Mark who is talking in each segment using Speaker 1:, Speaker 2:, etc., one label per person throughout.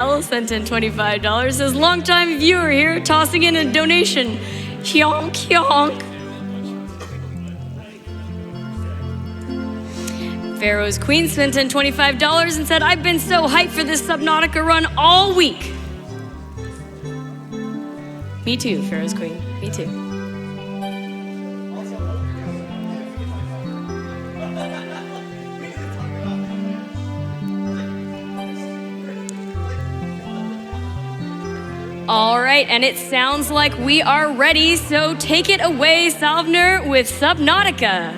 Speaker 1: Sent in $25, says longtime viewer here, tossing in a donation. Hyonk, hyonk. Pharaoh's Queen sent in $25 and said, I've been so hyped for this Subnautica run all week. Me too, Pharaoh's Queen, me too. All right, and it sounds like we are ready, so take it away, Salvner, with Subnautica.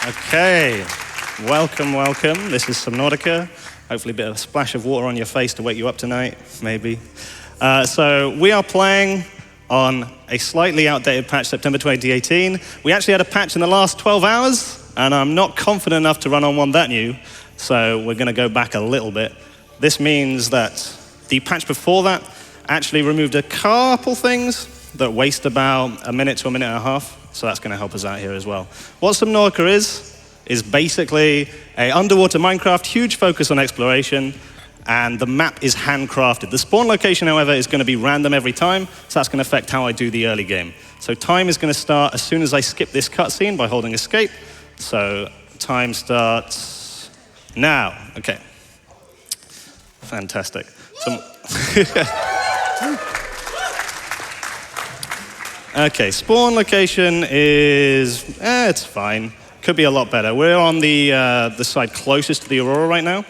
Speaker 2: Okay, welcome, welcome. This is Subnautica. Hopefully a bit of a splash of water on your face to wake you up tonight, maybe. So we are playing on a slightly outdated patch, September 2018. We actually had a patch in the last 12 hours, and I'm not confident enough to run on one that new, so we're gonna go back a little bit. This means that the patch before that actually removed a couple things that waste about a minute to a minute and a half, so that's going to help us out here as well. What Subnautica is basically an underwater Minecraft, huge focus on exploration, and the map is handcrafted. The spawn location, however, is going to be random every time, so that's going to affect how I do the early game. So time is going to start as soon as I skip this cutscene by holding escape. So time starts now. Okay. Fantastic. Okay, spawn location is, it's fine. Could be a lot better. We're on the side closest to the Aurora right now.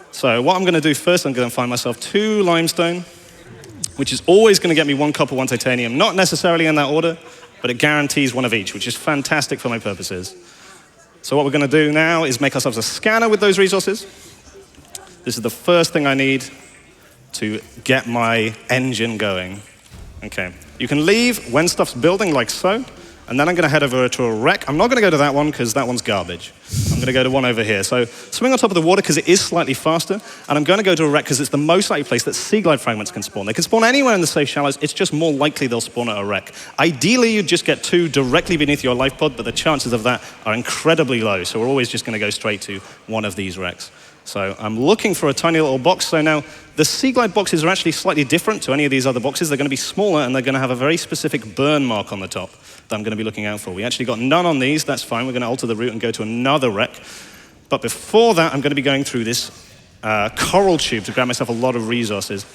Speaker 2: So what I'm going to do first, I'm going to find myself 2 limestone, which is always going to get me 1 copper, 1 titanium. Not necessarily in that order, but it guarantees 1 of each, which is fantastic for my purposes. So what we're going to do now is make ourselves a scanner with those resources. This is the first thing I need to get my engine going. Okay, you can leave when stuff's building like so, and then I'm gonna head over to a wreck. I'm not gonna go to that one because that one's garbage. I'm gonna go to one over here. So swing on top of the water because it is slightly faster, and I'm gonna go to a wreck because it's the most likely place that sea glide fragments can spawn. They can spawn anywhere in the safe shallows, it's just more likely they'll spawn at a wreck. Ideally, you'd just get 2 directly beneath your life pod, but the chances of that are incredibly low, so we're always just gonna go straight to one of these wrecks. So I'm looking for a tiny little box. So now the sea glide boxes are actually slightly different to any of these other boxes. They're going to be smaller and they're going to have a very specific burn mark on the top that I'm going to be looking out for. We actually got none on these. That's fine. We're going to alter the route and go to another wreck. But before that, I'm going to be going through this coral tube to grab myself a lot of resources.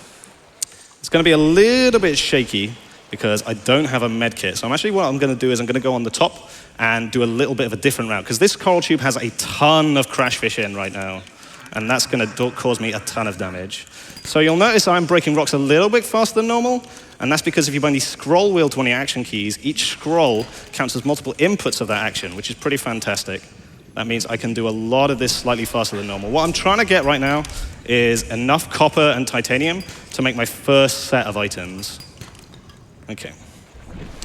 Speaker 2: It's going to be a little bit shaky because I don't have a med kit. So what I'm going to do is I'm going to go on the top and do a little bit of a different route because this coral tube has a ton of crash fish in right now. And that's going to cause me a ton of damage. So you'll notice I'm breaking rocks a little bit faster than normal, and that's because if you bind the scroll wheel to one of your action keys, each scroll counts as multiple inputs of that action, which is pretty fantastic. That means I can do a lot of this slightly faster than normal. What I'm trying to get right now is enough copper and titanium to make my first set of items. Okay.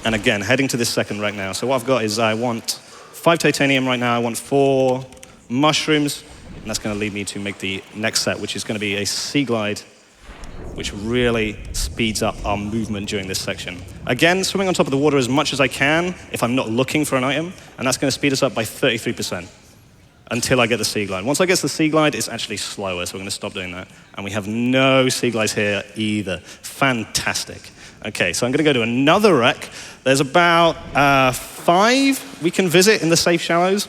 Speaker 2: And again, heading to this second wreck now. So what I've got is I want 5 titanium right now, I want 4 mushrooms, and that's going to lead me to make the next set, which is going to be a sea glide, which really speeds up our movement during this section. Again, swimming on top of the water as much as I can if I'm not looking for an item, and that's going to speed us up by 33% until I get the sea glide. Once I get to the sea glide, it's actually slower, so we're going to stop doing that. And we have no sea glides here either. Fantastic. Okay, so I'm going to go to another wreck. There's about 5 we can visit in the safe shallows.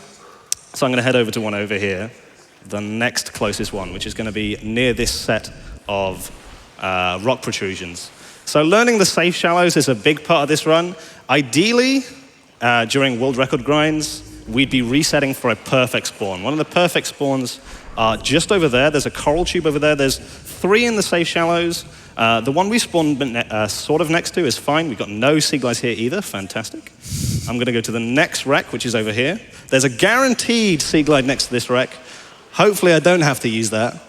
Speaker 2: So I'm going to head over to one over here, the next closest one, which is going to be near this set of rock protrusions. So learning the safe shallows is a big part of this run. Ideally, during world record grinds, we'd be resetting for a perfect spawn. One of the perfect spawns are just over there. There's a coral tube over there. There's 3 in the safe shallows. The one we spawned sort of next to is fine. We've got no sea glides here either. Fantastic. I'm going to go to the next wreck, which is over here. There's a guaranteed sea glide next to this wreck. Hopefully I don't have to use that.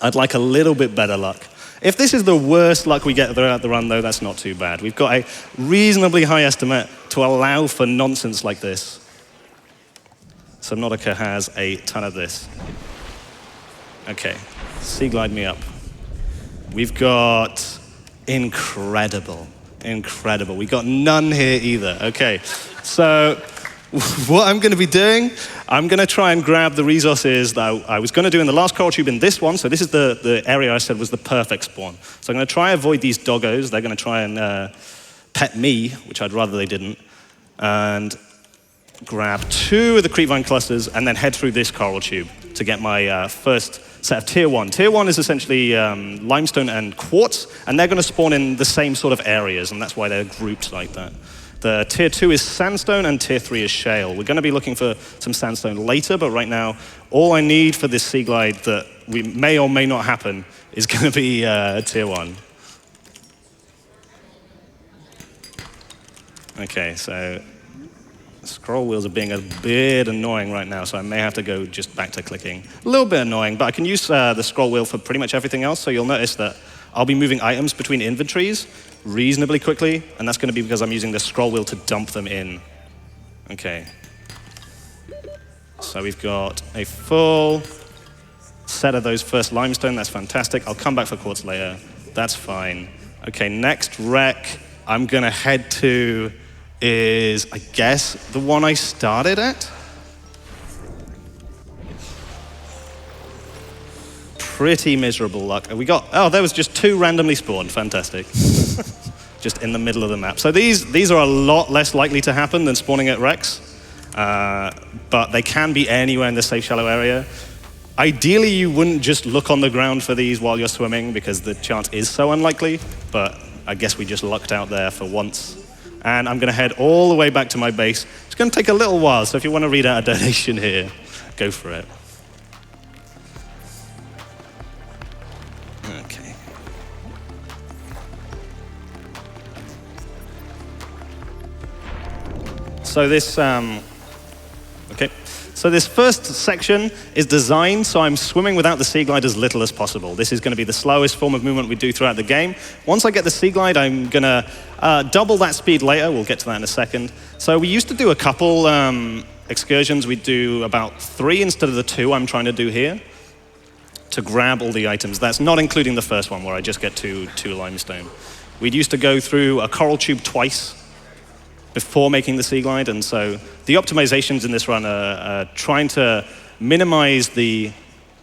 Speaker 2: I'd like a little bit better luck. If this is the worst luck we get throughout the run, though, that's not too bad. We've got a reasonably high estimate to allow for nonsense like this. Subnautica has a ton of this. Okay, sea glide me up. We've got incredible. We've got none here either. Okay, so what I'm going to be doing, I'm going to try and grab the resources that I was going to do in the last coral tube in this one. So this is the area I said was the perfect spawn. So I'm going to try and avoid these doggos. They're going to try and pet me, which I'd rather they didn't. And grab 2 of the creepvine clusters and then head through this coral tube to get my first set of tier 1. Tier 1 is essentially limestone and quartz, and they're going to spawn in the same sort of areas, and that's why they're grouped like that. The tier 2 is sandstone, and tier 3 is shale. We're going to be looking for some sandstone later, but right now, all I need for this sea glide that we may or may not happen is going to be tier 1. Okay, so scroll wheels are being a bit annoying right now, so I may have to go just back to clicking. A little bit annoying, but I can use the scroll wheel for pretty much everything else, so you'll notice that I'll be moving items between inventories reasonably quickly, and that's going to be because I'm using the scroll wheel to dump them in. Okay. So we've got a full set of those first limestone. That's fantastic. I'll come back for quartz later. That's fine. Okay, next wreck I'm going to head to is, I guess, the one I started at. Pretty miserable luck. We got, oh, there was just 2 randomly spawned. Fantastic. Just in the middle of the map. So these are a lot less likely to happen than spawning at wrecks, but they can be anywhere in the safe shallow area. Ideally, you wouldn't just look on the ground for these while you're swimming because the chance is so unlikely, but I guess we just lucked out there for once. And I'm going to head all the way back to my base. It's going to take a little while, so if you want to read out a donation here, go for it. Okay. So this, So this first section is designed so I'm swimming without the sea glide as little as possible. This is going to be the slowest form of movement we do throughout the game. Once I get the sea glide, I'm going to double that speed later. We'll get to that in a second. So we used to do a couple excursions. We'd do about 3 instead of the 2 I'm trying to do here to grab all the items. That's not including the first one where I just get two limestone. We'd used to go through a coral tube twice before making the sea glide, and so the optimizations in this run are trying to minimize the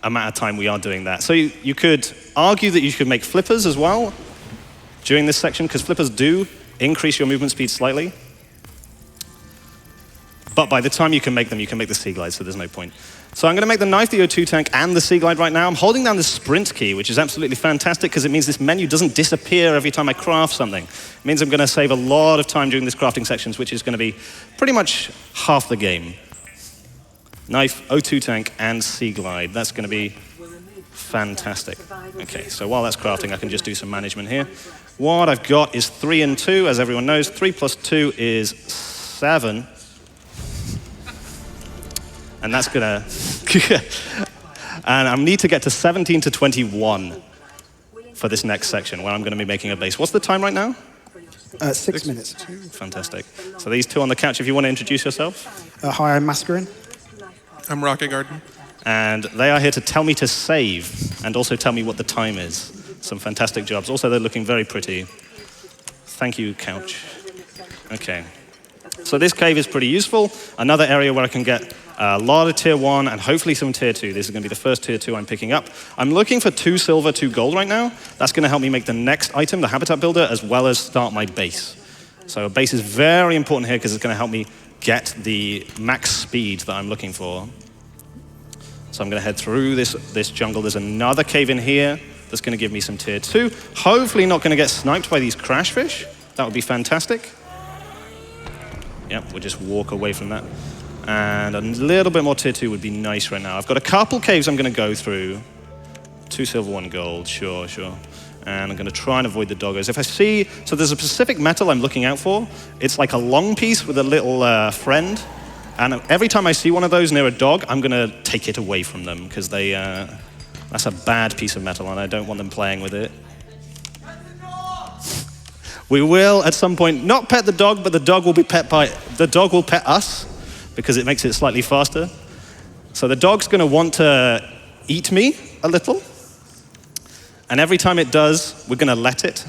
Speaker 2: amount of time we are doing that. So you could argue that you could make flippers as well during this section, because flippers do increase your movement speed slightly. But by the time you can make them, you can make the sea glide, so there's no point. So I'm going to make the knife, the O2 tank, and the sea glide right now. I'm holding down the sprint key, which is absolutely fantastic because it means this menu doesn't disappear every time I craft something. It means I'm going to save a lot of time during this crafting sections, which is going to be pretty much half the game. Knife, O2 tank, and sea glide. That's going to be fantastic. Okay, so while that's crafting, I can just do some management here. What I've got is 3 and 2, as everyone knows. 3 plus 2 is 7. And that's gonna, and I need to get to 17 to 21 for this next section where I'm gonna be making a base. What's the time right now?
Speaker 3: 6 minutes.
Speaker 2: Fantastic. So these two on the couch, if you want to introduce yourself.
Speaker 3: Hi, I'm Mascarin.
Speaker 4: I'm Rocket Garden.
Speaker 2: And they are here to tell me to save and also tell me what the time is. Some fantastic jobs. Also, they're looking very pretty. Thank you, couch. Okay. So this cave is pretty useful. Another area where I can get a lot of tier 1 and hopefully some tier 2. This is going to be the first tier 2 I'm picking up. I'm looking for 2 silver, 2 gold right now. That's going to help me make the next item, the habitat builder, as well as start my base. So a base is very important here because it's going to help me get the max speed that I'm looking for. So I'm going to head through this jungle. There's another cave in here that's going to give me some tier 2. Hopefully not going to get sniped by these crash fish. That would be fantastic. Yep, we'll just walk away from that. And a little bit more tier 2 would be nice right now. I've got a couple caves I'm going to go through. 2 silver, 1 gold, sure. And I'm going to try and avoid the doggos. If I see, so there's a specific metal I'm looking out for. It's like a long piece with a little friend. And every time I see one of those near a dog, I'm going to take it away from them because that's a bad piece of metal and I don't want them playing with it. We will at some point not pet the dog, but the dog will pet us because it makes it slightly faster. So the dog's going to want to eat me a little. And every time it does, we're going to let it.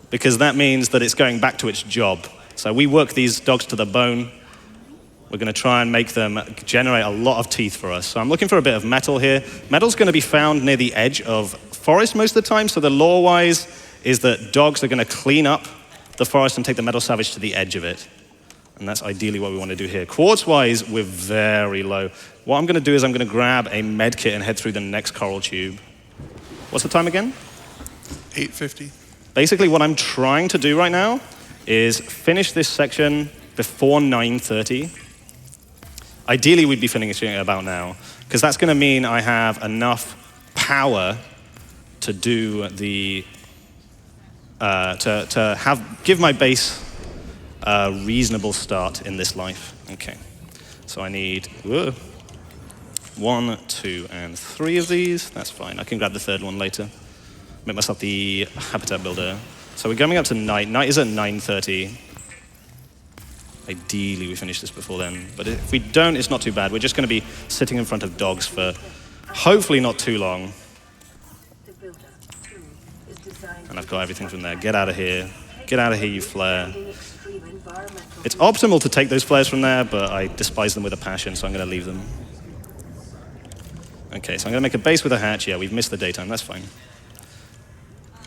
Speaker 2: Because that means that it's going back to its job. So we work these dogs to the bone. We're going to try and make them generate a lot of teeth for us. So I'm looking for a bit of metal here. Metal's going to be found near the edge of forest most of the time. So the law-wise is that dogs are going to clean up the forest and take the metal salvage to the edge of it. And that's ideally what we want to do here. Quartz-wise, we're very low. What I'm going to do is I'm going to grab a med kit and head through the next coral tube. What's the time again?
Speaker 4: 8:50.
Speaker 2: Basically, what I'm trying to do right now is finish this section before 9:30. Ideally, we'd be finishing it about now, because that's going to mean I have enough power to do the give my base a reasonable start in this life. Okay, so I need 1, 2, and 3 of these. That's fine. I can grab the third one later. Make myself the habitat builder. So we're coming up to night. Night is at 9:30. Ideally, we finish this before then. But if we don't, it's not too bad. We're just going to be sitting in front of dogs for hopefully not too long. And I've got everything from there. Get out of here. Get out of here, you flare. It's optimal to take those flares from there, but I despise them with a passion, so I'm going to leave them. Okay, so I'm going to make a base with a hatch. Yeah, we've missed the daytime. That's fine.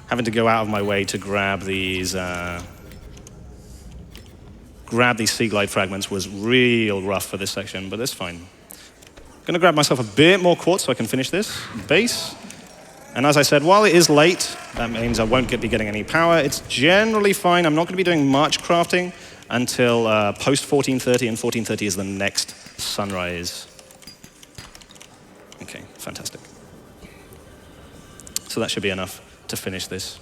Speaker 2: Having to go out of my way to grab these sea glide fragments was real rough for this section, but it's fine. I'm going to grab myself a bit more quartz so I can finish this base. And as I said, while it is late, that means I won't be getting any power. It's generally fine. I'm not going to be doing much crafting until post 14:30, and 14:30 is the next sunrise. Okay, fantastic. So that should be enough to finish this.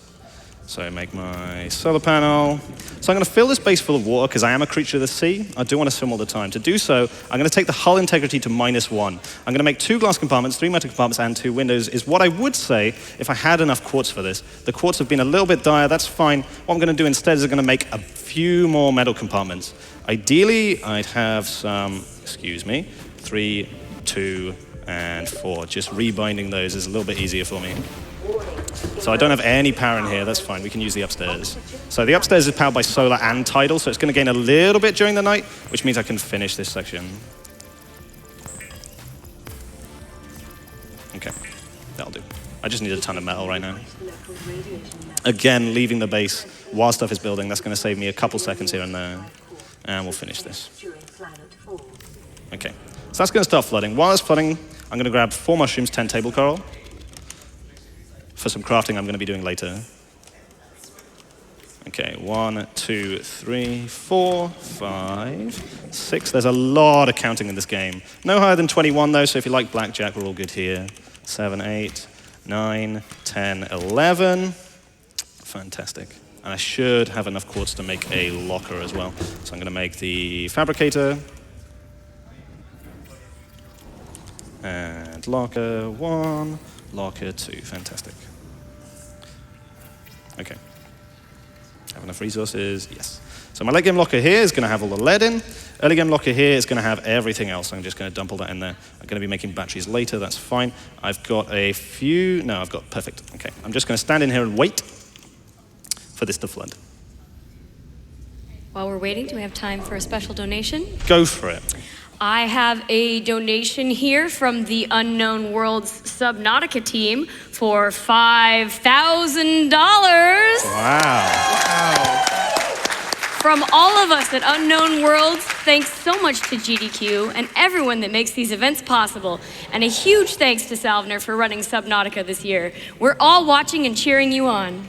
Speaker 2: So I make my solar panel. So I'm going to fill this base full of water because I am a creature of the sea. I do want to swim all the time. To do so, I'm going to take the hull integrity to -1. I'm going to make 2 glass compartments, 3 metal compartments, and 2 windows, is what I would say if I had enough quartz for this. The quartz have been a little bit dire, that's fine. What I'm going to do instead is I'm going to make a few more metal compartments. Ideally, I'd have some, 3, 2, and 4. Just rebinding those is a little bit easier for me. So I don't have any power in here, that's fine, we can use the upstairs. So the upstairs is powered by solar and tidal, so it's going to gain a little bit during the night, which means I can finish this section. Okay, that'll do. I just need a ton of metal right now. Again, leaving the base while stuff is building, that's going to save me a couple seconds here and there. And we'll finish this. Okay, so that's going to start flooding. While it's flooding, I'm going to grab 4 mushrooms, 10 table coral. For some crafting I'm going to be doing later. Okay, 1, 2, 3, 4, 5, 6. There's a lot of counting in this game. No higher than 21 though, so if you like blackjack, we're all good here. 7, 8, 9, 10, 11. Fantastic. And I should have enough quartz to make a locker as well. So I'm going to make the fabricator. And locker 1, locker 2. Fantastic. Okay. Have enough resources? Yes. So my late game locker here is going to have all the lead in. Early game locker here is going to have everything else. I'm just going to dump all that in there. I'm going to be making batteries later. That's fine. I've got a few. No, I've got perfect. Okay. I'm just going to stand in here and wait for this to flood.
Speaker 1: While we're waiting, do we have time for a special donation?
Speaker 2: Go for it.
Speaker 1: I have a donation here from the Unknown Worlds Subnautica team for $5,000.
Speaker 2: Wow.
Speaker 1: From all of us at Unknown Worlds, thanks so much to GDQ and everyone that makes these events possible. And a huge thanks to Salvner for running Subnautica this year. We're all watching and cheering you on.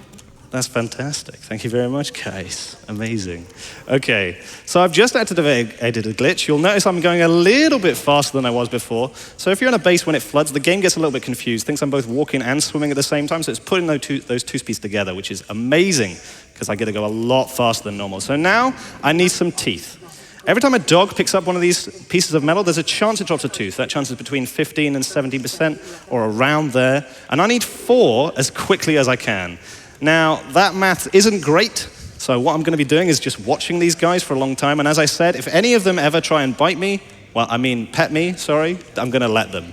Speaker 2: That's fantastic. Thank you very much, guys. Amazing. Okay, so I've just edited a glitch. You'll notice I'm going a little bit faster than I was before. So if you're in a base when it floods, the game gets a little bit confused. Thinks I'm both walking and swimming at the same time, so it's putting those two speeds together, which is amazing, because I get to go a lot faster than normal. So now I need some teeth. Every time a dog picks up one of these pieces of metal, there's a chance it drops a tooth. That chance is between 15 and 70%, or around there. And I need 4 as quickly as I can. Now, that math isn't great, so what I'm going to be doing is just watching these guys for a long time, and as I said, if any of them ever try and bite me, pet me, sorry, I'm going to let them.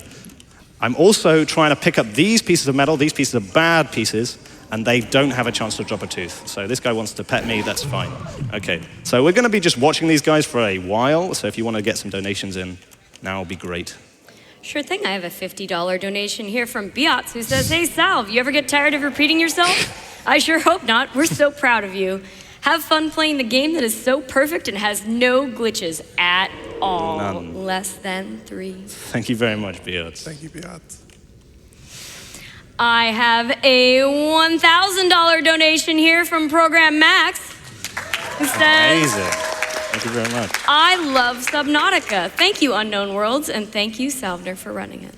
Speaker 2: I'm also trying to pick up these pieces of metal, these pieces are bad pieces, and they don't have a chance to drop a tooth. So this guy wants to pet me, that's fine. Okay, so we're going to be just watching these guys for a while, so if you want to get some donations in, now will be great.
Speaker 1: Sure thing. I have a $50 donation here from Biatz, who says, "Hey, Salv, you ever get tired of repeating yourself? I sure hope not. We're so proud of you. Have fun playing the game that is so perfect and has no glitches at all.
Speaker 2: None.
Speaker 1: Less than 3.
Speaker 2: Thank you very much, Beard.
Speaker 4: Thank you, Beat.
Speaker 1: I have a $1,000 donation here from Program Max, who says,
Speaker 2: Amazing. Thank you very much.
Speaker 1: "I love Subnautica. Thank you, Unknown Worlds, and thank you, Salvner, for running it."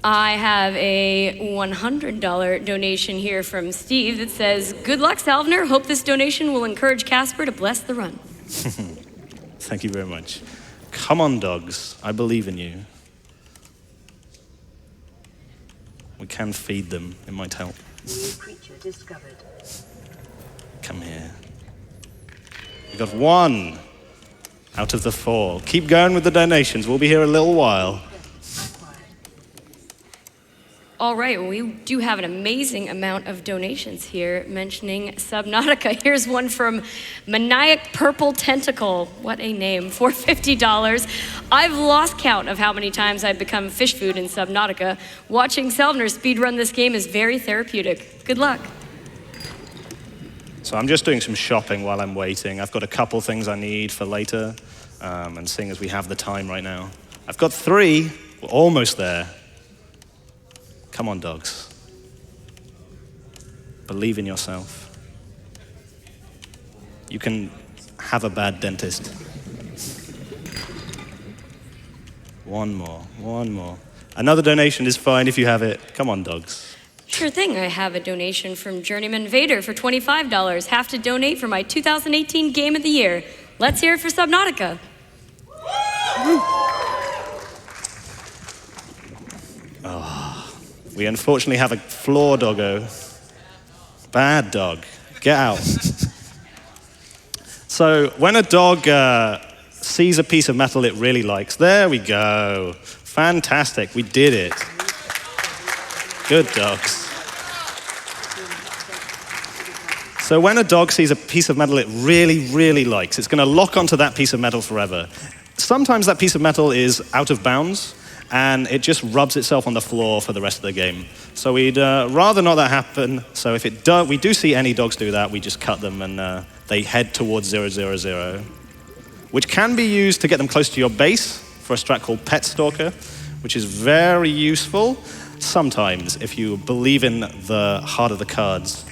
Speaker 1: I have a $100 donation here from Steve that says, "Good luck, Salvner. Hope this donation will encourage Casper to bless the run."
Speaker 2: Thank you very much. Come on, dogs. I believe in you. We can feed them. It might help.
Speaker 5: New creature discovered.
Speaker 2: Come here. We got 1 out of the 4. Keep going with the donations. We'll be here a little while.
Speaker 1: All right, well, we do have an amazing amount of donations here mentioning Subnautica. Here's one from Maniac Purple Tentacle. What a name, for $50. "I've lost count of how many times I've become fish food in Subnautica. Watching Salvner speedrun this game is very therapeutic. Good luck."
Speaker 2: So I'm just doing some shopping while I'm waiting. I've got a couple things I need for later, and seeing as we have the time right now. I've got 3. We're almost there. Come on, dogs. Believe in yourself. You can have a bad dentist. 1 more, 1 more. Another donation is fine if you have it. Come on, dogs.
Speaker 1: Sure thing, I have a donation from Journeyman Vader for $25. Have to donate for my 2018 Game of the Year. Let's hear it for Subnautica.
Speaker 2: We unfortunately have a floor doggo. Bad dog. Get out. So when a dog sees a piece of metal it really likes, there we go. Fantastic, we did it. Good dogs. So when a dog sees a piece of metal it really, really likes, it's going to lock onto that piece of metal forever. Sometimes that piece of metal is out of bounds, and it just rubs itself on the floor for the rest of the game. So we'd rather not that happen. So if we do see any dogs do that, we just cut them and they head towards 000, which can be used to get them close to your base for a strat called Pet Stalker, which is very useful sometimes if you believe in the heart of the cards.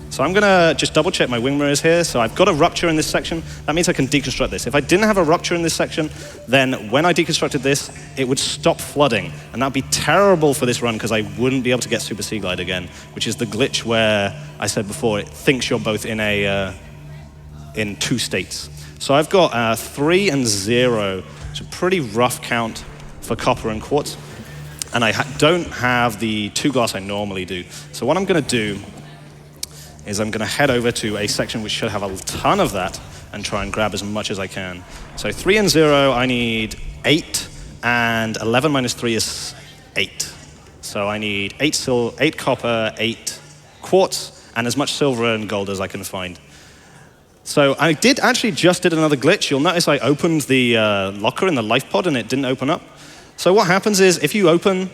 Speaker 2: So I'm going to just double check my wing mirrors here. So I've got a rupture in this section. That means I can deconstruct this. If I didn't have a rupture in this section, then when I deconstructed this, it would stop flooding. And that would be terrible for this run because I wouldn't be able to get Super Sea Glide again, which is the glitch where I said before, it thinks you're both in in 2 states. So I've got 3 and 0. It's a pretty rough count for copper and quartz. And I don't have the 2 glass I normally do. So what I'm going to do is I'm going to head over to a section which should have a ton of that and try and grab as much as I can. So 3 and 0, I need 8, and 11 minus 3 is 8. So I need 8 copper, 8 quartz, and as much silver and gold as I can find. So I did another glitch. You'll notice I opened the locker in the life pod and it didn't open up. So what happens is if you open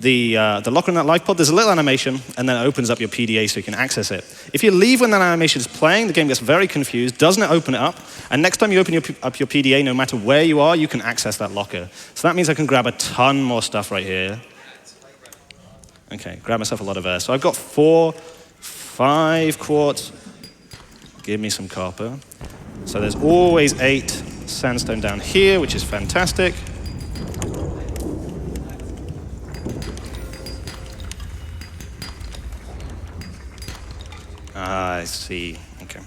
Speaker 2: the locker in that life pod, there's a little animation, and then it opens up your PDA so you can access it. If you leave when that animation is playing, the game gets very confused, doesn't open it up, and next time you open up your PDA, no matter where you are, you can access that locker. So that means I can grab a ton more stuff right here. Okay, grab myself a lot of air. So I've got 4, 5 quartz. Give me some copper. So there's always 8 sandstone down here, which is fantastic. I see. Okay.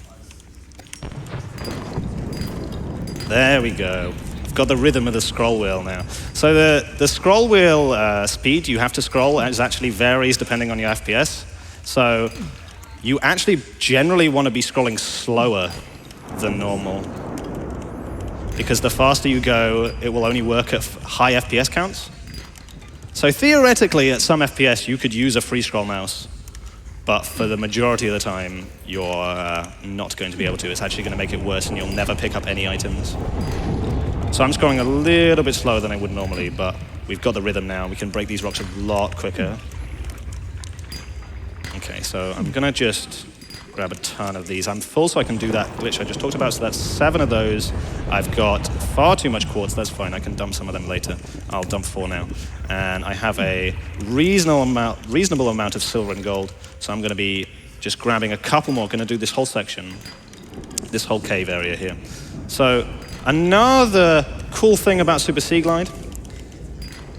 Speaker 2: There we go. I've got the rhythm of the scroll wheel now. So the scroll wheel speed you have to scroll actually varies depending on your FPS. So you actually generally want to be scrolling slower than normal, because the faster you go, it will only work at high FPS counts. So theoretically, at some FPS, you could use a free scroll mouse, but for the majority of the time, you're not going to be able to. It's actually going to make it worse, and you'll never pick up any items. So I'm scrolling a little bit slower than I would normally, but we've got the rhythm now. We can break these rocks a lot quicker. Okay, so I'm going to just grab a ton of these. I'm full, so I can do that glitch I just talked about. So that's 7 of those. I've got far too much quartz. That's fine. I can dump some of them later. I'll dump 4 now. And I have a reasonable amount of silver and gold. So I'm going to be just grabbing a couple more. Going to do this whole section, this whole cave area here. So another cool thing about Super Sea Glide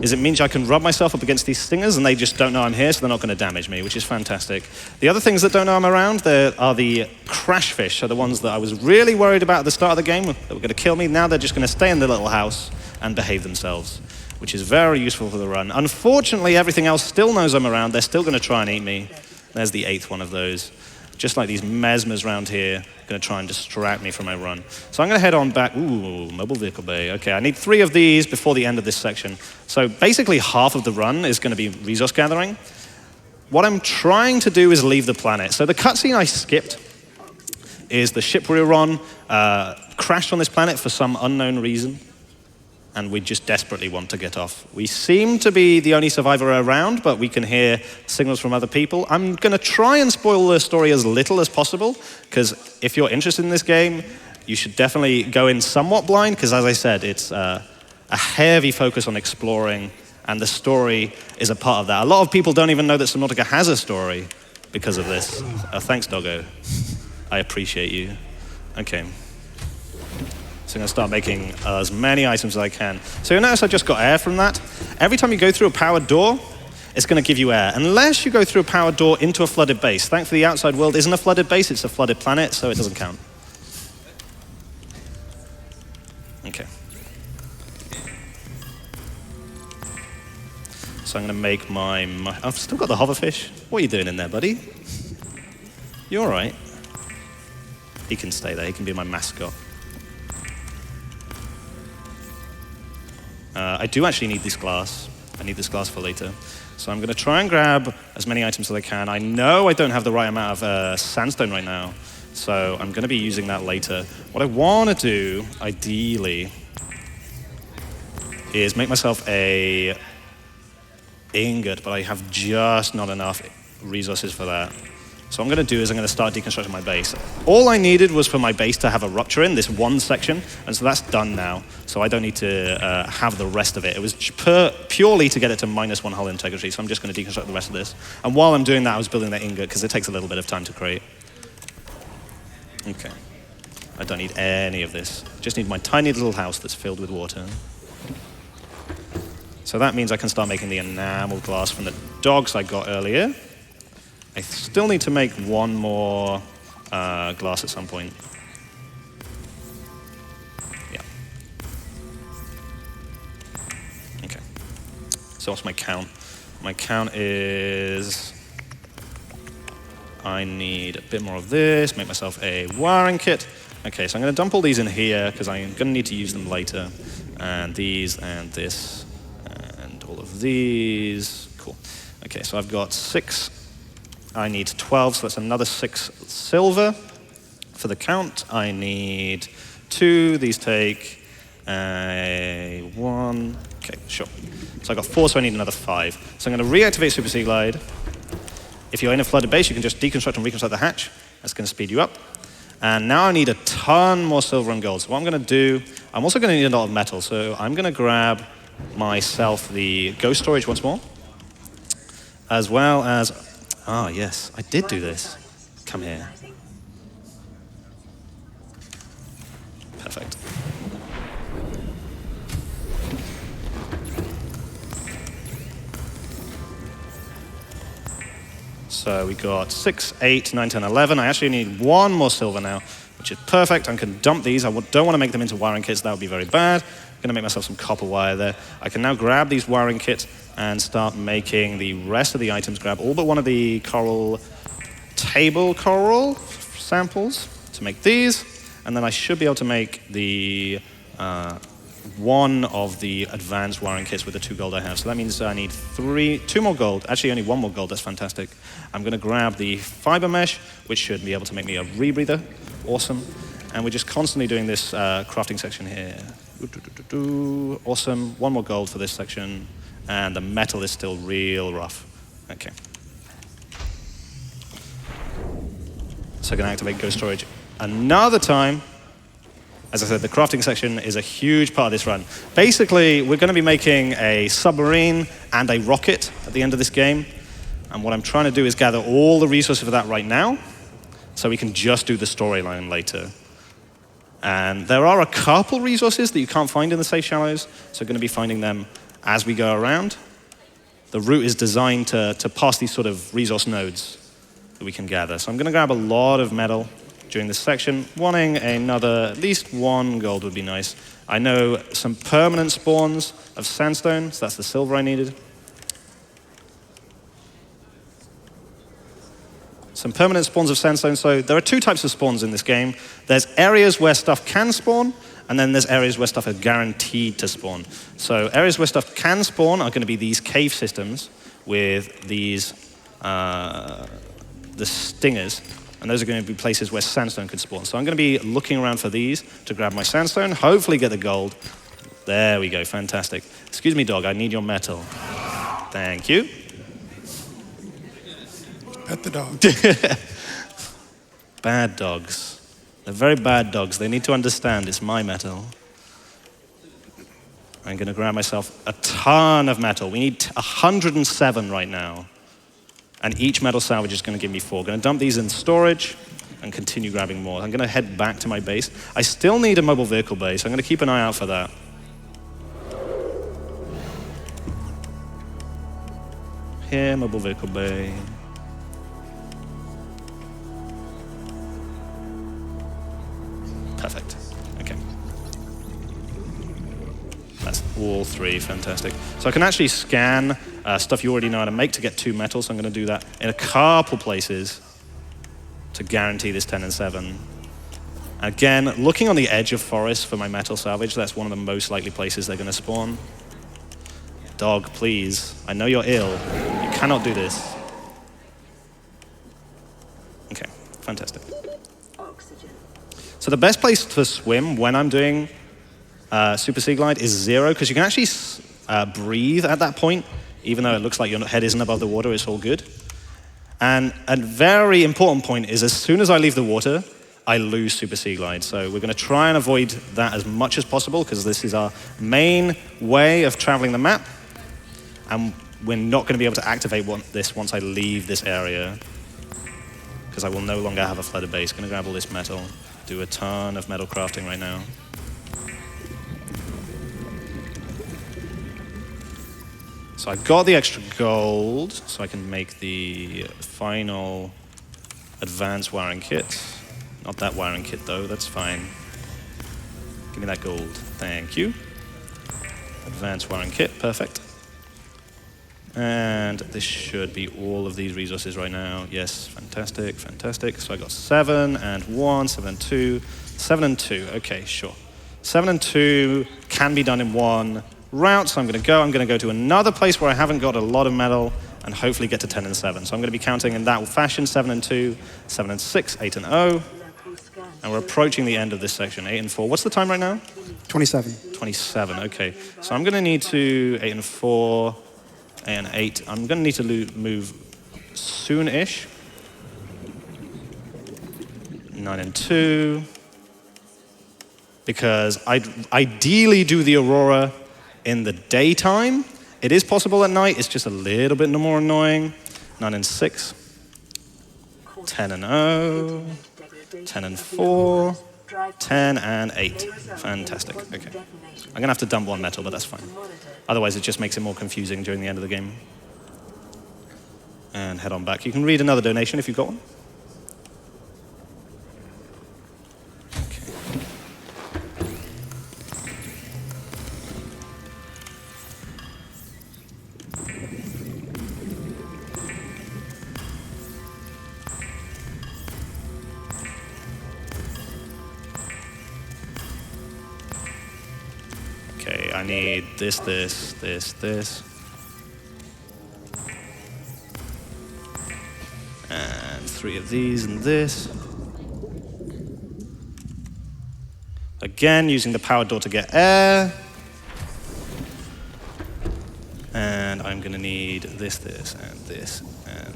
Speaker 2: is it means I can rub myself up against these stingers and they just don't know I'm here, so they're not going to damage me, which is fantastic. The other things that don't know I'm around, there are the crash fish, so the ones that I was really worried about at the start of the game that were going to kill me. Now they're just going to stay in the little house and behave themselves, which is very useful for the run. Unfortunately, everything else still knows I'm around. They're still going to try and eat me. There's the 8th one of those. Just like these mesmers around here, going to try and distract me from my run. So I'm going to head on back. Ooh, mobile vehicle bay. Okay, I need 3 of these before the end of this section. So basically half of the run is going to be resource gathering. What I'm trying to do is leave the planet. So the cutscene I skipped is the ship we were on crashed on this planet for some unknown reason, and we just desperately want to get off. We seem to be the only survivor around, but we can hear signals from other people. I'm going to try and spoil the story as little as possible, because if you're interested in this game, you should definitely go in somewhat blind, because as I said, it's a heavy focus on exploring, and the story is a part of that. A lot of people don't even know that Subnautica has a story because of this. Thanks, Doggo. I appreciate you. Okay. So I'm going to start making as many items as I can. So you'll notice I just got air from that. Every time you go through a powered door, it's going to give you air. Unless you go through a powered door into a flooded base. Thankfully, the outside world isn't a flooded base, it's a flooded planet, so it doesn't count. Okay. So I'm going to make my... I've still got the hoverfish. What are you doing in there, buddy? You all right? He can stay there. He can be my mascot. I do actually need this glass. I need this glass for later. So I'm going to try and grab as many items as I can. I know I don't have the right amount of sandstone right now, so I'm going to be using that later. What I want to do, ideally, is make myself a ingot, but I have just not enough resources for that. So what I'm going to do is I'm going to start deconstructing my base. All I needed was for my base to have a rupture in this one section, and so that's done now. So I don't need to have the rest of it. It was purely to get it to -1 hull integrity, so I'm just going to deconstruct the rest of this. And while I'm doing that, I was building that ingot, because it takes a little bit of time to create. Okay. I don't need any of this. Just need my tiny little house that's filled with water. So that means I can start making the enamel glass from the dogs I got earlier. I still need to make 1 more glass at some point. Yeah. Okay. So what's my count? My count is... I need a bit more of this, make myself a wiring kit. Okay, so I'm going to dump all these in here, because I'm going to need to use them later. And these, and this, and all of these. Cool. Okay, so I've got 6... I need 12, so that's another 6 silver. For the count, I need 2. These take 1. Okay, sure. So I got 4, so I need another 5. So I'm going to reactivate Super Sea Glide. If you're in a flooded base, you can just deconstruct and reconstruct the hatch. That's going to speed you up. And now I need a ton more silver and gold. So what I'm going to do, I'm also going to need a lot of metal. So I'm going to grab myself the ghost storage once more, as well as... Ah, yes, I did do this. Come here. Perfect. So we got 6, 8, 9, 10, 11. I actually need 1 more silver now, which is perfect. I can dump these. I don't want to make them into wiring kits. That would be very bad. I'm going to make myself some copper wire there. I can now grab these wiring kits and start making the rest of the items. Grab all but one of the table coral samples to make these, and then I should be able to make the one of the advanced wiring kits with the 2 gold I have. So that means I need 2 more gold. Actually, only 1 more gold. That's fantastic. I'm going to grab the fiber mesh, which should be able to make me a rebreather. Awesome. And we're just constantly doing this crafting section here. Awesome. 1 more gold for this section. And the metal is still real rough. Okay. So I can activate ghost storage another time. As I said, the crafting section is a huge part of this run. Basically, we're going to be making a submarine and a rocket at the end of this game. And what I'm trying to do is gather all the resources for that right now, so we can just do the storyline later. And there are a couple resources that you can't find in the safe shallows, so we're going to be finding them as we go around. The route is designed to pass these sort of resource nodes that we can gather. So I'm going to grab a lot of metal during this section, wanting another, at least 1 gold would be nice. I know some permanent spawns of sandstone, so that's the silver I needed. Some permanent spawns of sandstone. So there are 2 types of spawns in this game. There's areas where stuff can spawn, and then there's areas where stuff is guaranteed to spawn. So areas where stuff can spawn are going to be these cave systems with these, the stingers. And those are going to be places where sandstone could spawn. So I'm going to be looking around for these to grab my sandstone, hopefully get the gold. There we go, fantastic. Excuse me, dog, I need your metal. Thank you.
Speaker 4: Pet the dog.
Speaker 2: Bad dogs. They're very bad dogs. They need to understand it's my metal. I'm going to grab myself a ton of metal. We need 107 right now. And each metal salvage is going to give me 4. I'm going to dump these in storage and continue grabbing more. I'm going to head back to my base. I still need a mobile vehicle base. I'm going to keep an eye out for that. Here, mobile vehicle bay. Perfect. Okay. That's all 3. Fantastic. So I can actually scan stuff you already know how to make to get 2 metal, so I'm going to do that in a couple places to guarantee this 10 and 7. Again, looking on the edge of forest for my metal salvage, that's one of the most likely places they're going to spawn. Dog, please. I know you're ill. You cannot do this. Okay, fantastic.
Speaker 5: Oxygen.
Speaker 2: So the best place to swim when I'm doing Super Sea Glide is 0, because you can actually breathe at that point. Even though it looks like your head isn't above the water, it's all good. And a very important point is as soon as I leave the water, I lose Super Sea Glide. So we're going to try and avoid that as much as possible, because this is our main way of traveling the map. And we're not going to be able to activate this once I leave this area, because I will no longer have a flooded base. Going to grab all this metal, do a ton of metal crafting right now. So I got the extra gold, so I can make the final advanced wiring kit. Not that wiring kit though, that's fine. Give me that gold, thank you. Advanced wiring kit, perfect. And this should be all of these resources right now. Yes, fantastic, fantastic. So I got 7 and 1, 7 and 2, 7 and 2, okay, sure. 7 and 2 can be done in 1 route, so I'm going to go to another place where I haven't got a lot of metal and hopefully get to 10 and 7. So I'm going to be counting in that fashion, 7 and 2, 7 and 6, 8 and 0. And we're approaching the end of this section, 8 and 4. What's the time right now?
Speaker 3: 27.
Speaker 2: 27, okay. So I'm going to need to 8 and 4, 8 and 8. I'm going to need to move soon-ish. 9 and 2. Because I'd ideally do the Aurora in the daytime. It is possible at night, it's just a little bit more annoying. 9 and 6, 10 and 0, 10 and 4, 10 and 8. Fantastic, okay. I'm gonna have to dump 1 metal, but that's fine. Otherwise it just makes it more confusing during the end of the game. And head on back. You can read another donation if you've got one. I need this, this, this, this. And 3 of these and this. Again, using the power door to get air. And I'm going to need this, this, and this. And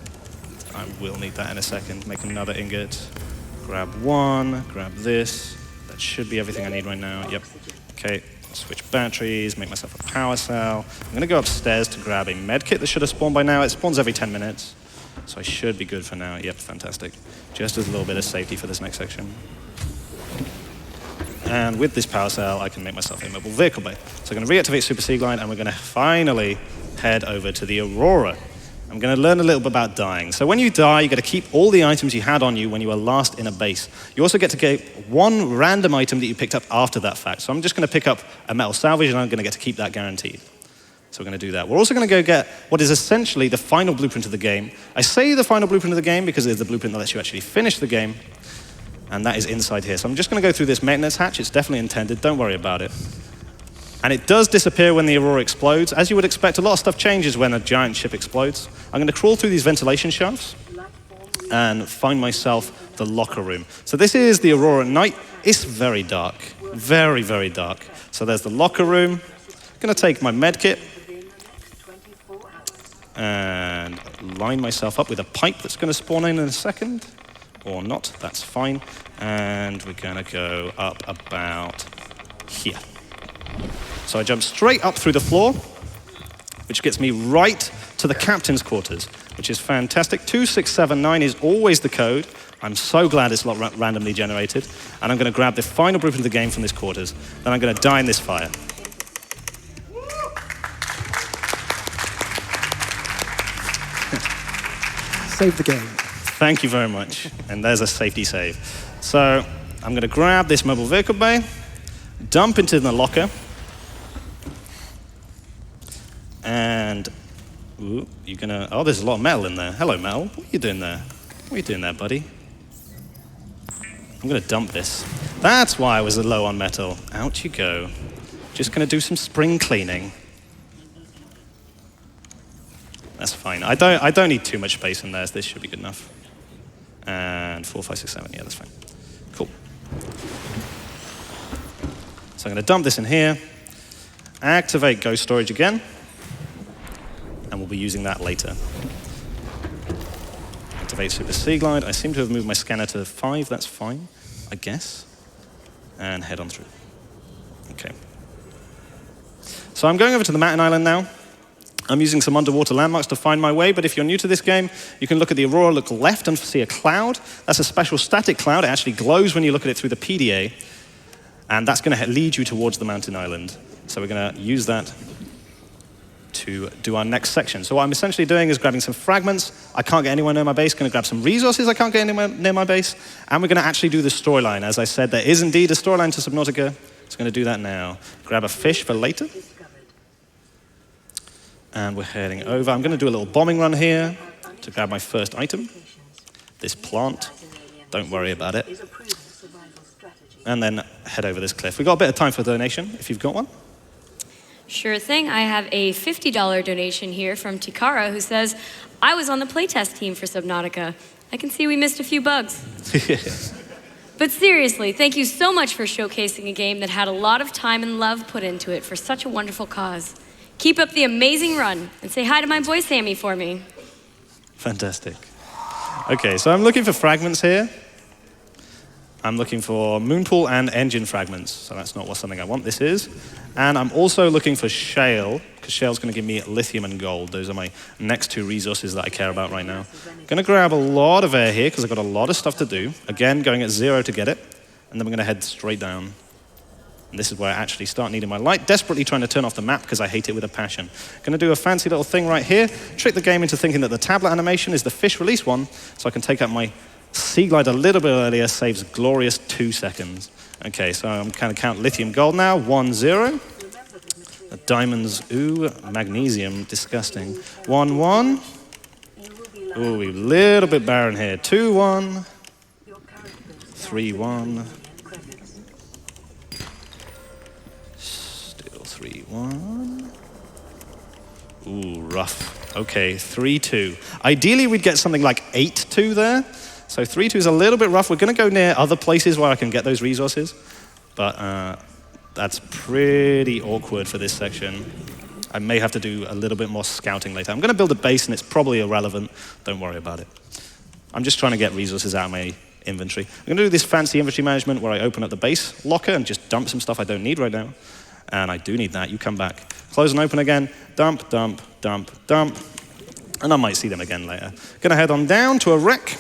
Speaker 2: I will need that in a second. Make another ingot. Grab 1, grab this. That should be everything I need right now. Yep. Okay, switch batteries, make myself a power cell. I'm going to go upstairs to grab a med kit that should have spawned by now. It spawns every 10 minutes. So I should be good for now. Yep, fantastic. Just as a little bit of safety for this next section. And with this power cell, I can make myself a mobile vehicle bay. So I'm going to reactivate Super Seaglide, and we're going to finally head over to the Aurora. I'm going to learn a little bit about dying. So when you die, you get to keep all the items you had on you when you were last in a base. You also get to get 1 random item that you picked up after that fact. So I'm just going to pick up a metal salvage, and I'm going to get to keep that guaranteed. So we're going to do that. We're also going to go get what is essentially the final blueprint of the game. I say the final blueprint of the game because it's the blueprint that lets you actually finish the game. And that is inside here. So I'm just going to go through this maintenance hatch. It's definitely intended. Don't worry about it. And it does disappear when the Aurora explodes. As you would expect, a lot of stuff changes when a giant ship explodes. I'm going to crawl through these ventilation shafts and find myself the locker room. So this is the Aurora at night. It's very dark. Very, very dark. So there's the locker room. I'm going to take my med kit and line myself up with a pipe that's going to spawn in a second. Or not, that's fine. And we're going to go up about here. So I jump straight up through the floor, which gets me right to the captain's quarters, which is fantastic. 2679 is always the code. I'm so glad it's not randomly generated. And I'm going to grab the final blueprint of the game from this quarters. Then I'm going to die in this fire.
Speaker 3: Save the game.
Speaker 2: Thank you very much. And there's a safety save. So I'm going to grab this mobile vehicle bay, dump into the locker, and ooh, you're going to... Oh, there's a lot of metal in there. Hello, metal. What are you doing there? What are you doing there, buddy? I'm going to dump this. That's why I was low on metal. Out you go. Just going to do some spring cleaning. That's fine. I don't need too much space in there, so this should be good enough. And 4, 5, 6, 7. Yeah, that's fine. Cool. So I'm going to dump this in here, activate ghost storage again, and we'll be using that later. Activate Super Seaglide. I seem to have moved my scanner to 5. That's fine, I guess. And head on through. Okay. So I'm going over to the Mountain Island now. I'm using some underwater landmarks to find my way, but if you're new to this game, you can look at the Aurora, look left, and see a cloud. That's a special static cloud. It actually glows when you look at it through the PDA, and that's going to lead you towards the mountain island. So we're going to use that to do our next section. So what I'm essentially doing is grabbing some fragments. I can't get anywhere near my base. Going to grab some resources I can't get anywhere near my base, and we're going to actually do the storyline. As I said, there is indeed a storyline to Subnautica. So going to do that now. Grab a fish for later. And we're heading over. I'm going to do a little bombing run here to grab my first item. This plant. Don't worry about it. And then head over this cliff. We've got a bit of time for a donation, if you've got one.
Speaker 1: Sure thing. I have a $50 donation here from Tikara, who says, I was on the playtest team for Subnautica. I can see we missed a few bugs. But seriously, thank you so much for showcasing a game that had a lot of time and love put into it for such a wonderful cause. Keep up the amazing run, and say hi to my boy Sammy for me.
Speaker 2: Fantastic. Okay, so I'm looking for fragments here. I'm looking for moonpool and engine fragments, so that's not something I want. This is. And I'm also looking for shale, because shale's going to give me lithium and gold. Those are my next 2 resources that I care about right now. I'm going to grab a lot of air here, because I've got a lot of stuff to do. Again, going at 0 to get it. And then we're going to head straight down. And this is where I actually start needing my light, desperately trying to turn off the map because I hate it with a passion. Going to do a fancy little thing right here, trick the game into thinking that the tablet animation is the fish release one, so I can take out my sea glide a little bit earlier, saves glorious 2 seconds. Okay, so I'm going to count lithium gold now, 1, 0. Diamonds, ooh, magnesium, disgusting. 1, 1. Ooh, a little bit barren here. 2, 1. 3, 1. 3, 1. 1. Ooh, rough. Okay, 3-2. Ideally, we'd get something like 8-2 there. So 3-2 is a little bit rough. We're going to go near other places where I can get those resources. But that's pretty awkward for this section. I may have to do a little bit more scouting later. I'm going to build a base, and it's probably irrelevant. Don't worry about it. I'm just trying to get resources out of my inventory. I'm going to do this fancy inventory management where I open up the base locker and just dump some stuff I don't need right now. And I do need that. You come back. Close and open again. Dump, dump, dump, dump. And I might see them again later. Going to head on down to a wreck.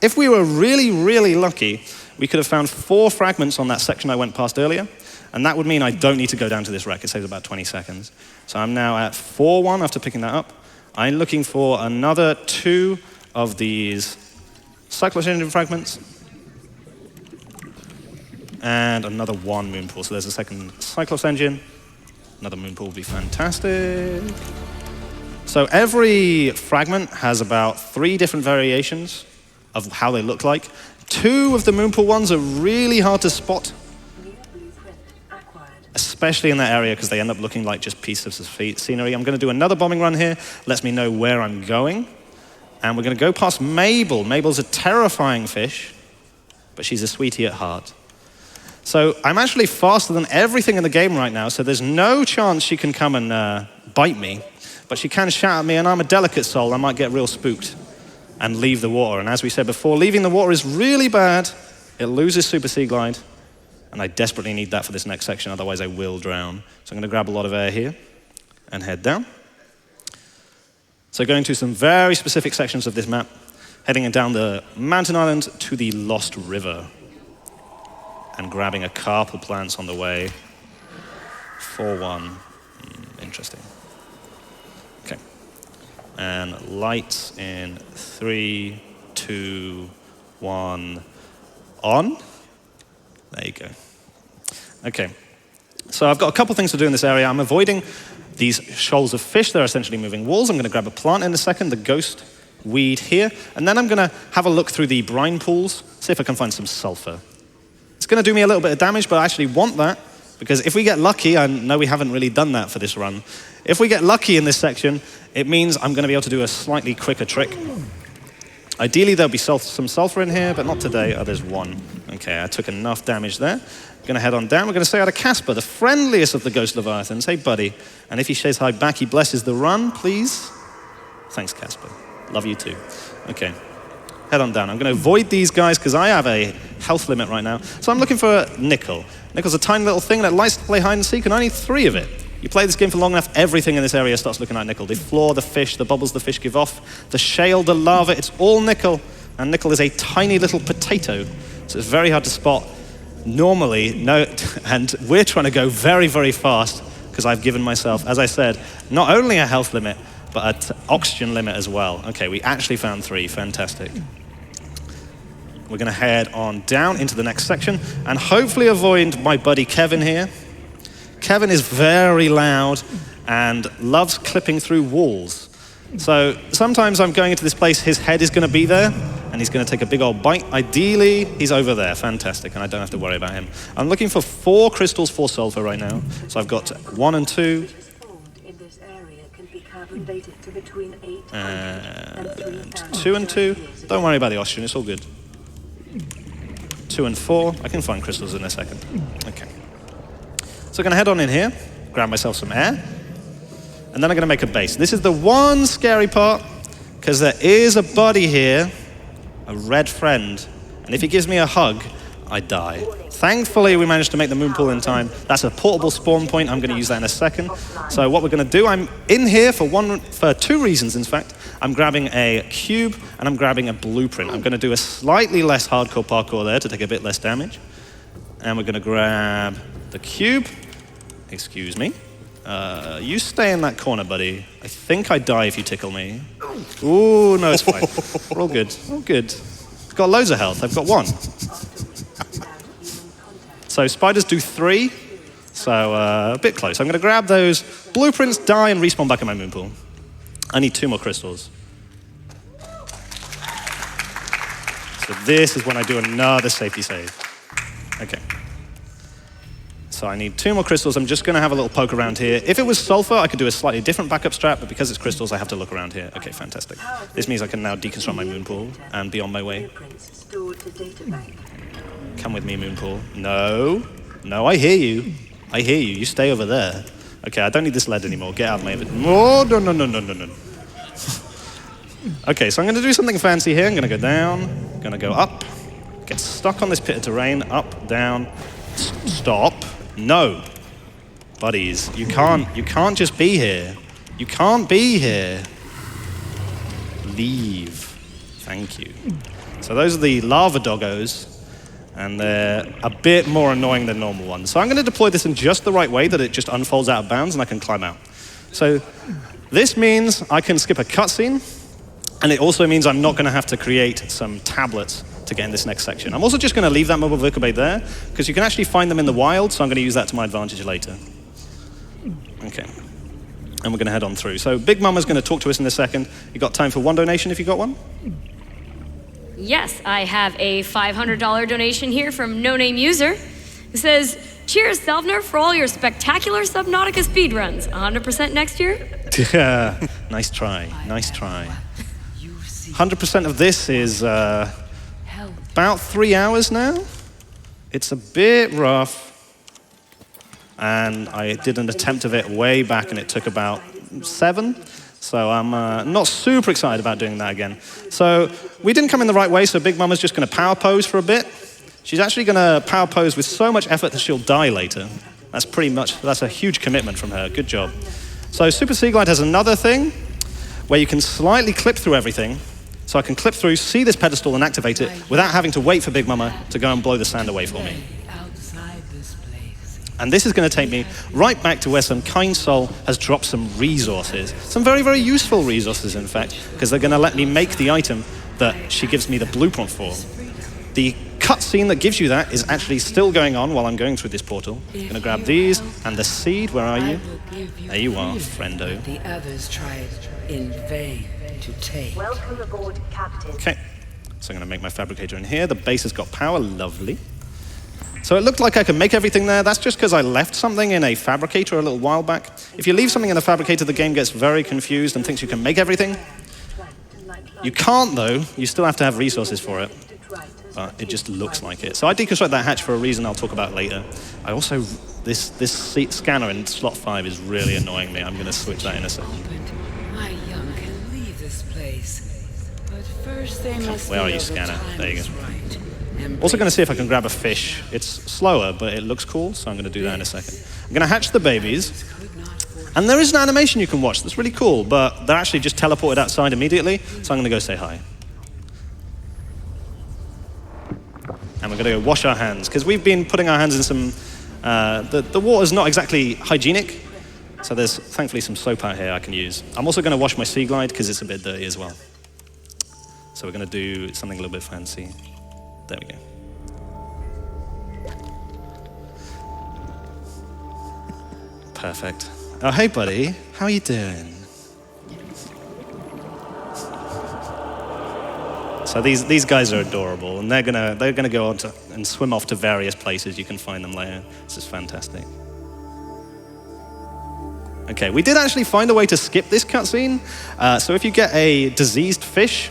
Speaker 2: If we were really, really lucky, we could have found 4 fragments on that section I went past earlier. And that would mean I don't need to go down to this wreck. It saves about 20 seconds. So I'm now at 4-1 after picking that up. I'm looking for another 2 of these Cyclos engine fragments. And another 1 moon pool. So there's a second Cyclos engine. Another moon pool would be fantastic. So every fragment has about 3 different variations of how they look like. 2 of the moon pool ones are really hard to spot, especially in that area because they end up looking like just pieces of scenery. I'm going to do another bombing run here. Lets me know where I'm going. And we're going to go past Mabel. Mabel's a terrifying fish, but she's a sweetie at heart. So I'm actually faster than everything in the game right now, so there's no chance she can come and bite me. But she can shout at me, and I'm a delicate soul. I might get real spooked and leave the water. And as we said before, leaving the water is really bad. It loses super sea glide. And I desperately need that for this next section, otherwise I will drown. So I'm going to grab a lot of air here and head down. So going to some very specific sections of this map, heading down the mountain island to the Lost River. And grabbing a carpal plants on the way. 4-1. Interesting. Okay. And lights in 3, 2, 1. On. There you go. Okay. So I've got a couple things to do in this area. I'm avoiding these shoals of fish. They're essentially moving walls. I'm going to grab a plant in a second, the ghost weed here. And then I'm going to have a look through the brine pools, see if I can find some sulfur. It's going to do me a little bit of damage, but I actually want that, because if we get lucky, I know we haven't really done that for this run. If we get lucky in this section, it means I'm going to be able to do a slightly quicker trick. Ideally, there'll be some sulfur in here, but not today. Oh, there's 1. Okay, I took enough damage there. Going to head on down. We're going to say hi to Casper, the friendliest of the ghost leviathans. Hey, buddy. And if he says hi back, he blesses the run, please. Thanks, Casper. Love you too. Okay. Head on down. I'm going to avoid these guys because I have a health limit right now. So I'm looking for nickel. Nickel's a tiny little thing that likes to play hide and seek, and I need 3 of it. You play this game for long enough, everything in this area starts looking like nickel. The floor, the fish, the bubbles the fish give off, the shale, the lava, it's all nickel. And nickel is a tiny little potato, so it's very hard to spot. Normally, and we're trying to go very, very fast because I've given myself, as I said, not only a health limit, but an oxygen limit as well. Okay, we actually found 3, fantastic. We're going to head on down into the next section and hopefully avoid my buddy Kevin here. Kevin is very loud and loves clipping through walls. So sometimes I'm going into this place, his head is going to be there, and he's going to take a big old bite. Ideally, he's over there. Fantastic, and I don't have to worry about him. I'm looking for 4 crystals for sulfur right now. So I've got 1 and 2. And 2 and 2. Don't worry about the oxygen, it's all good. 2 and 4. I can find crystals in a second. Okay. So I'm going to head on in here, grab myself some air, and then I'm going to make a base. This is the one scary part, because there is a buddy here, a red friend, and if he gives me a hug, I die. Thankfully, we managed to make the moon pool in time. That's a portable spawn point. I'm going to use that in a second. So what we're going to do, I'm in here for 2 reasons, in fact. I'm grabbing a cube, and I'm grabbing a blueprint. I'm going to do a slightly less hardcore parkour there to take a bit less damage. And we're going to grab the cube. Excuse me. You stay in that corner, buddy. I think I die if you tickle me. Ooh, no, it's fine. We're all good. All good. I've got loads of health. I've got 1. So spiders do 3. So a bit close. I'm going to grab those blueprints, die, and respawn back in my moon pool. I need 2 more crystals. So this is when I do another safety save. Okay. So I need 2 more crystals. I'm just going to have a little poke around here. If it was sulfur, I could do a slightly different backup strat, but because it's crystals, I have to look around here. Okay, fantastic. This means I can now deconstruct my moon pool and be on my way. Come with me, moon pool. No. No, I hear you. I hear you. You stay over there. Okay, I don't need this lead anymore. Get out of my... Oh, no, no, no, no, no, no. Okay, so I'm going to do something fancy here. I'm going to go down. I'm going to go up. Get stuck on this pit of terrain. Up, down. Stop. No. Buddies, you can't just be here. You can't be here. Leave. Thank you. So those are the lava doggos. And they're a bit more annoying than normal ones. So I'm going to deploy this in just the right way that it just unfolds out of bounds and I can climb out. So this means I can skip a cutscene, and it also means I'm not going to have to create some tablets to get in this next section. I'm also just going to leave that mobile vehicle bay there, because you can actually find them in the wild, so I'm going to use that to my advantage later. Okay. And we're going to head on through. So Big Mama's going to talk to us in a second. You got time for one donation if you got one?
Speaker 1: Yes, I have a $500 donation here from No Name User. It says, cheers, Salvner, for all your spectacular Subnautica speedruns. 100% next year?
Speaker 2: Yeah, nice try, nice try. 100% of this is about 3 hours now. It's a bit rough. And I did an attempt of it way back, and it took about 7. So I'm not super excited about doing that again. So we didn't come in the right way, so Big Mama's just going to power pose for a bit. She's actually going to power pose with so much effort that she'll die later. That's a huge commitment from her. Good job. So Super Sea Glide has another thing where you can slightly clip through everything. So I can clip through, see this pedestal, and activate it without having to wait for Big Mama to go and blow the sand away for me. And this is going to take me right back to where some kind soul has dropped some resources. Some very, very useful resources, in fact, because they're going to let me make the item that she gives me the blueprint for. The cutscene that gives you that is actually still going on while I'm going through this portal. I'm going to grab these, and the seed, where are you? There you are, friendo.
Speaker 6: The others tried in vain to take.
Speaker 5: Welcome aboard, Captain.
Speaker 2: Okay, so I'm going to make my fabricator in here. The base has got power, lovely. So it looked like I could make everything there. That's just because I left something in a fabricator a little while back. If you leave something in a fabricator, the game gets very confused and thinks you can make everything. You can't, though. You still have to have resources for it. But it just looks like it. So I deconstruct that hatch for a reason I'll talk about later. I also, this scanner in slot 5 is really annoying me. I'm going to switch that in a second.
Speaker 6: My young can leave this place, but first they must.
Speaker 2: Where are you, scanner? There you go. Also going to see if I can grab a fish. It's slower, but it looks cool, so I'm going to do that in a second. I'm going to hatch the babies. And there is an animation you can watch that's really cool, but they're actually just teleported outside immediately, so I'm going to go say hi. And we're going to go wash our hands, because we've been putting our hands in some... the water's not exactly hygienic, so there's thankfully some soap out here I can use. I'm also going to wash my Sea Glide, because it's a bit dirty as well. So we're going to do something a little bit fancy. There we go. Perfect. Oh, hey, buddy. How are you doing? So these guys are adorable, and they're gonna go on to, and swim off to various places. You can find them later. This is fantastic. Okay, we did actually find a way to skip this cutscene. So if you get a diseased fish,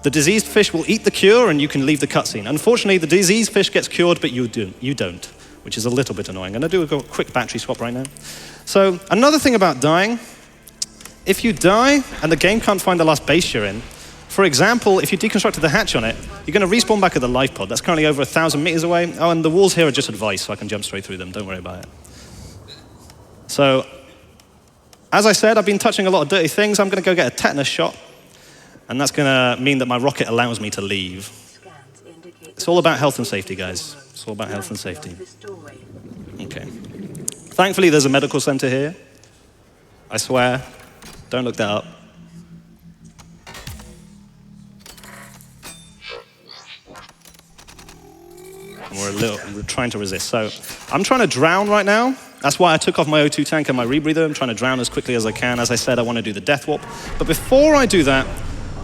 Speaker 2: the diseased fish will eat the cure and you can leave the cutscene. Unfortunately, the diseased fish gets cured, but you don't, which is a little bit annoying. I'm gonna do a quick battery swap right now. So another thing about dying, if you die and the game can't find the last base you're in, for example, if you deconstructed the hatch on it, you're gonna respawn back at the life pod. That's currently over 1,000 meters away. Oh, and the walls here are just advice, so I can jump straight through them. Don't worry about it. So, as I said, I've been touching a lot of dirty things. I'm gonna go get a tetanus shot. And that's going to mean that my rocket allows me to leave. It's all about health and safety, guys. It's all about health and safety. Okay. Thankfully, there's a medical center here. I swear. Don't look that up. And we're trying to resist. So I'm trying to drown right now. That's why I took off my O2 tank and my rebreather. I'm trying to drown as quickly as I can. As I said, I want to do the death warp. But before I do that,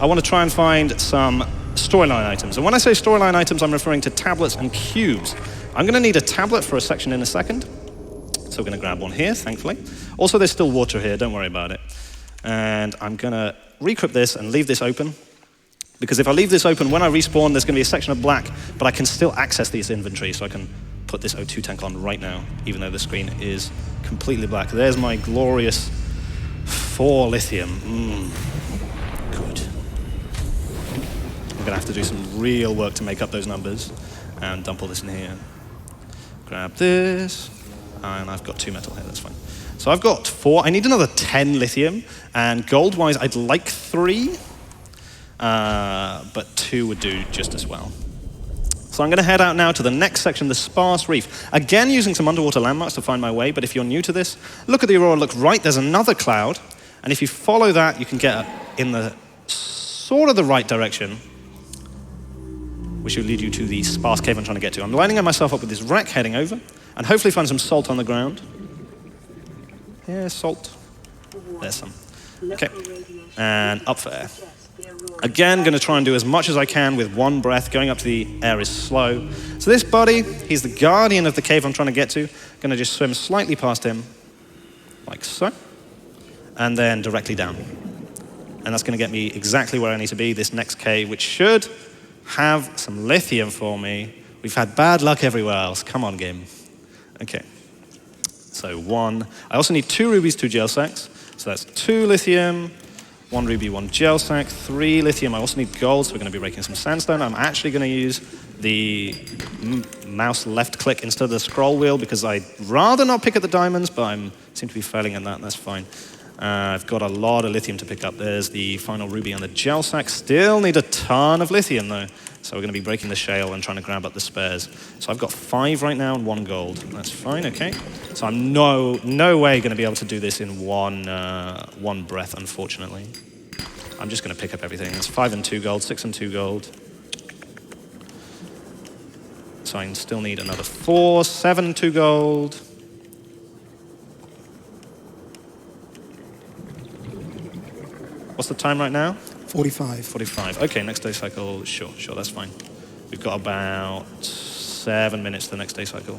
Speaker 2: I want to try and find some storyline items. And when I say storyline items, I'm referring to tablets and cubes. I'm going to need a tablet for a section in a second. So we're going to grab one here, thankfully. Also, there's still water here, don't worry about it. And I'm going to recrypt this and leave this open. Because if I leave this open, when I respawn, there's going to be a section of black, but I can still access this inventory, so I can put this O2 tank on right now, even though the screen is completely black. There's my glorious 4 lithium. Good. I'm going to have to do some real work to make up those numbers, and dump all this in here. Grab this, and I've got 2 metal here, that's fine. So I've got 4. I need another 10 lithium, and gold-wise, I'd like 3. But 2 would do just as well. So I'm going to head out now to the next section, the Sparse reef. Again, using some underwater landmarks to find my way, but if you're new to this, look at the Aurora, look right, there's another cloud, and if you follow that, you can get in the sort of the right direction, which will lead you to the Sparse cave I'm trying to get to. I'm lining myself up with this wreck, heading over, and hopefully find some salt on the ground. Yeah, salt. There's some. Okay, and up for air. Again, going to try and do as much as I can with one breath. Going up to the air is slow. So this buddy, he's the guardian of the cave I'm trying to get to. Going to just swim slightly past him, like so, and then directly down. And that's going to get me exactly where I need to be, this next cave, which should have some lithium for me. We've had bad luck everywhere else. Come on, game. Okay. So 1. I also need 2 rubies, 2 gel sacks. So that's 2 lithium, 1 ruby, 1 gel sack, 3 lithium. I also need gold, so we're going to be breaking some sandstone. I'm actually going to use the mouse left click instead of the scroll wheel because I'd rather not pick at the diamonds, but I seem to be failing at that. That's fine. I've got a lot of lithium to pick up. There's the final ruby and the gel sack. Still need a ton of lithium, though. So we're going to be breaking the shale and trying to grab up the spares. So I've got 5 right now and 1 gold. That's fine, okay. So I'm no way going to be able to do this in one breath, unfortunately. I'm just going to pick up everything. It's 5 and 2 gold, 6 and 2 gold. So I still need another 4, 7 and 2 gold. What's the time right now?
Speaker 3: 45.
Speaker 2: 45. Okay, next day cycle. Sure, that's fine. We've got about 7 minutes to the next day cycle.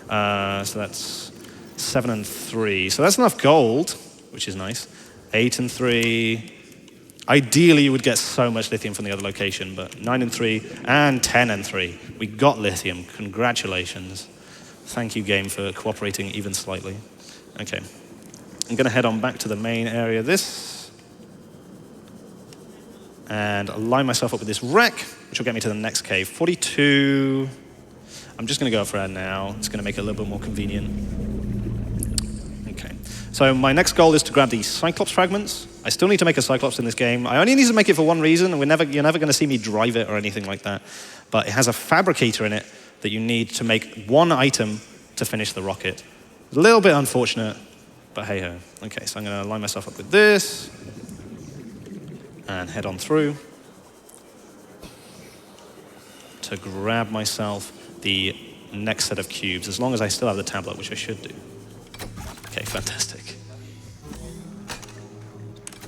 Speaker 2: So that's 7 and 3. So that's enough gold, which is nice. 8 and 3. Ideally, you would get so much lithium from the other location, but 9 and 3 and 10 and 3. We got lithium. Congratulations. Thank you, game, for cooperating even slightly. Okay. I'm going to head on back to the main area. And line myself up with this wreck, which will get me to the next cave. 42. I'm just going to go for air now. It's going to make it a little bit more convenient. Okay. So my next goal is to grab these Cyclops fragments. I still need to make a Cyclops in this game. I only need to make it for one reason, and you're never going to see me drive it or anything like that. But it has a fabricator in it that you need to make one item to finish the rocket. A little bit unfortunate, but hey-ho. Okay, so I'm going to line myself up with this. And head on through to grab myself the next set of cubes, as long as I still have the tablet, which I should do. Okay, fantastic.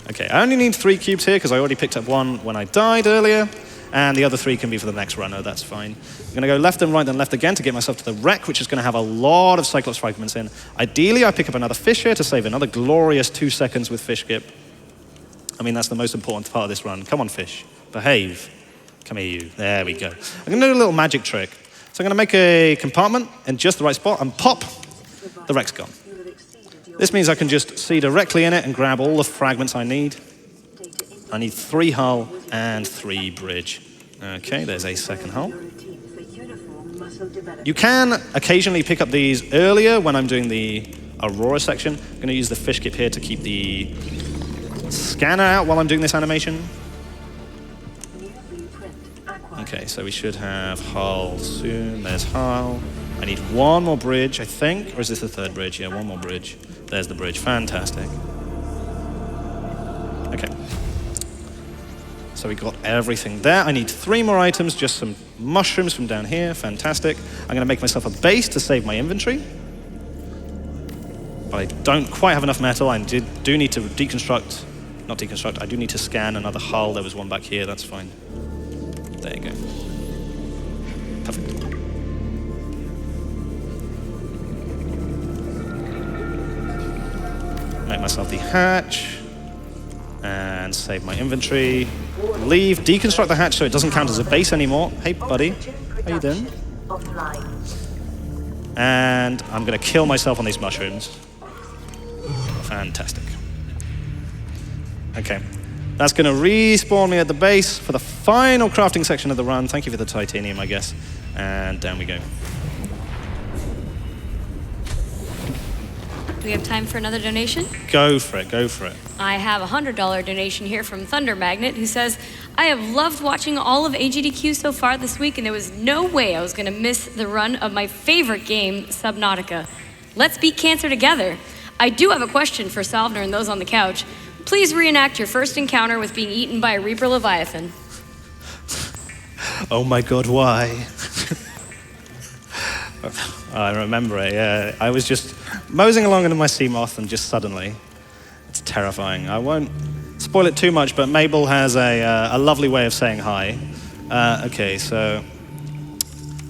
Speaker 2: Okay, I only need 3 cubes here because I already picked up 1 when I died earlier, and the other 3 can be for the next runner, that's fine. I'm going to go left and right, then left again to get myself to the wreck, which is going to have a lot of Cyclops fragments in. Ideally, I pick up another fish here to save another glorious 2 seconds with fish skip. I mean, that's the most important part of this run. Come on, fish. Behave. Come here, you. There we go. I'm going to do a little magic trick. So I'm going to make a compartment in just the right spot and pop. The wreck's gone. This means I can just see directly in it and grab all the fragments I need. I need 3 hull and 3 bridge. Okay, there's a second hull. You can occasionally pick up these earlier when I'm doing the Aurora section. I'm going to use the fish skip here to keep the scanner out while I'm doing this animation. Okay, so we should have hull soon. There's hull. I need 1 more bridge, I think. Or is this the 3rd bridge? Yeah, 1 more bridge. There's the bridge. Fantastic. Okay. So we got everything there. I need 3 more items, just some mushrooms from down here. Fantastic. I'm going to make myself a base to save my inventory. But I don't quite have enough metal. I do need to not deconstruct, I do need to scan another hull. There was one back here, that's fine. There you go. Perfect. Make myself the hatch. And save my inventory. Leave, deconstruct the hatch so it doesn't count as a base anymore. Hey, buddy. How you doing? And I'm going to kill myself on these mushrooms. Fantastic. Okay. That's going to respawn me at the base for the final crafting section of the run. Thank you for the titanium, I guess. And down we go.
Speaker 1: Do we have time for another donation?
Speaker 2: Go for it, go for it.
Speaker 1: I have a $100 donation here from Thunder Magnet, who says, I have loved watching all of AGDQ so far this week, and there was no way I was going to miss the run of my favorite game, Subnautica. Let's beat cancer together. I do have a question for Salvner and those on the couch. Please reenact your first encounter with being eaten by a Reaper Leviathan.
Speaker 2: Oh my god, why? I remember it, yeah. I was just moseying along into my sea moth and just suddenly, it's terrifying. I won't spoil it too much, but Mabel has a lovely way of saying hi. Okay, so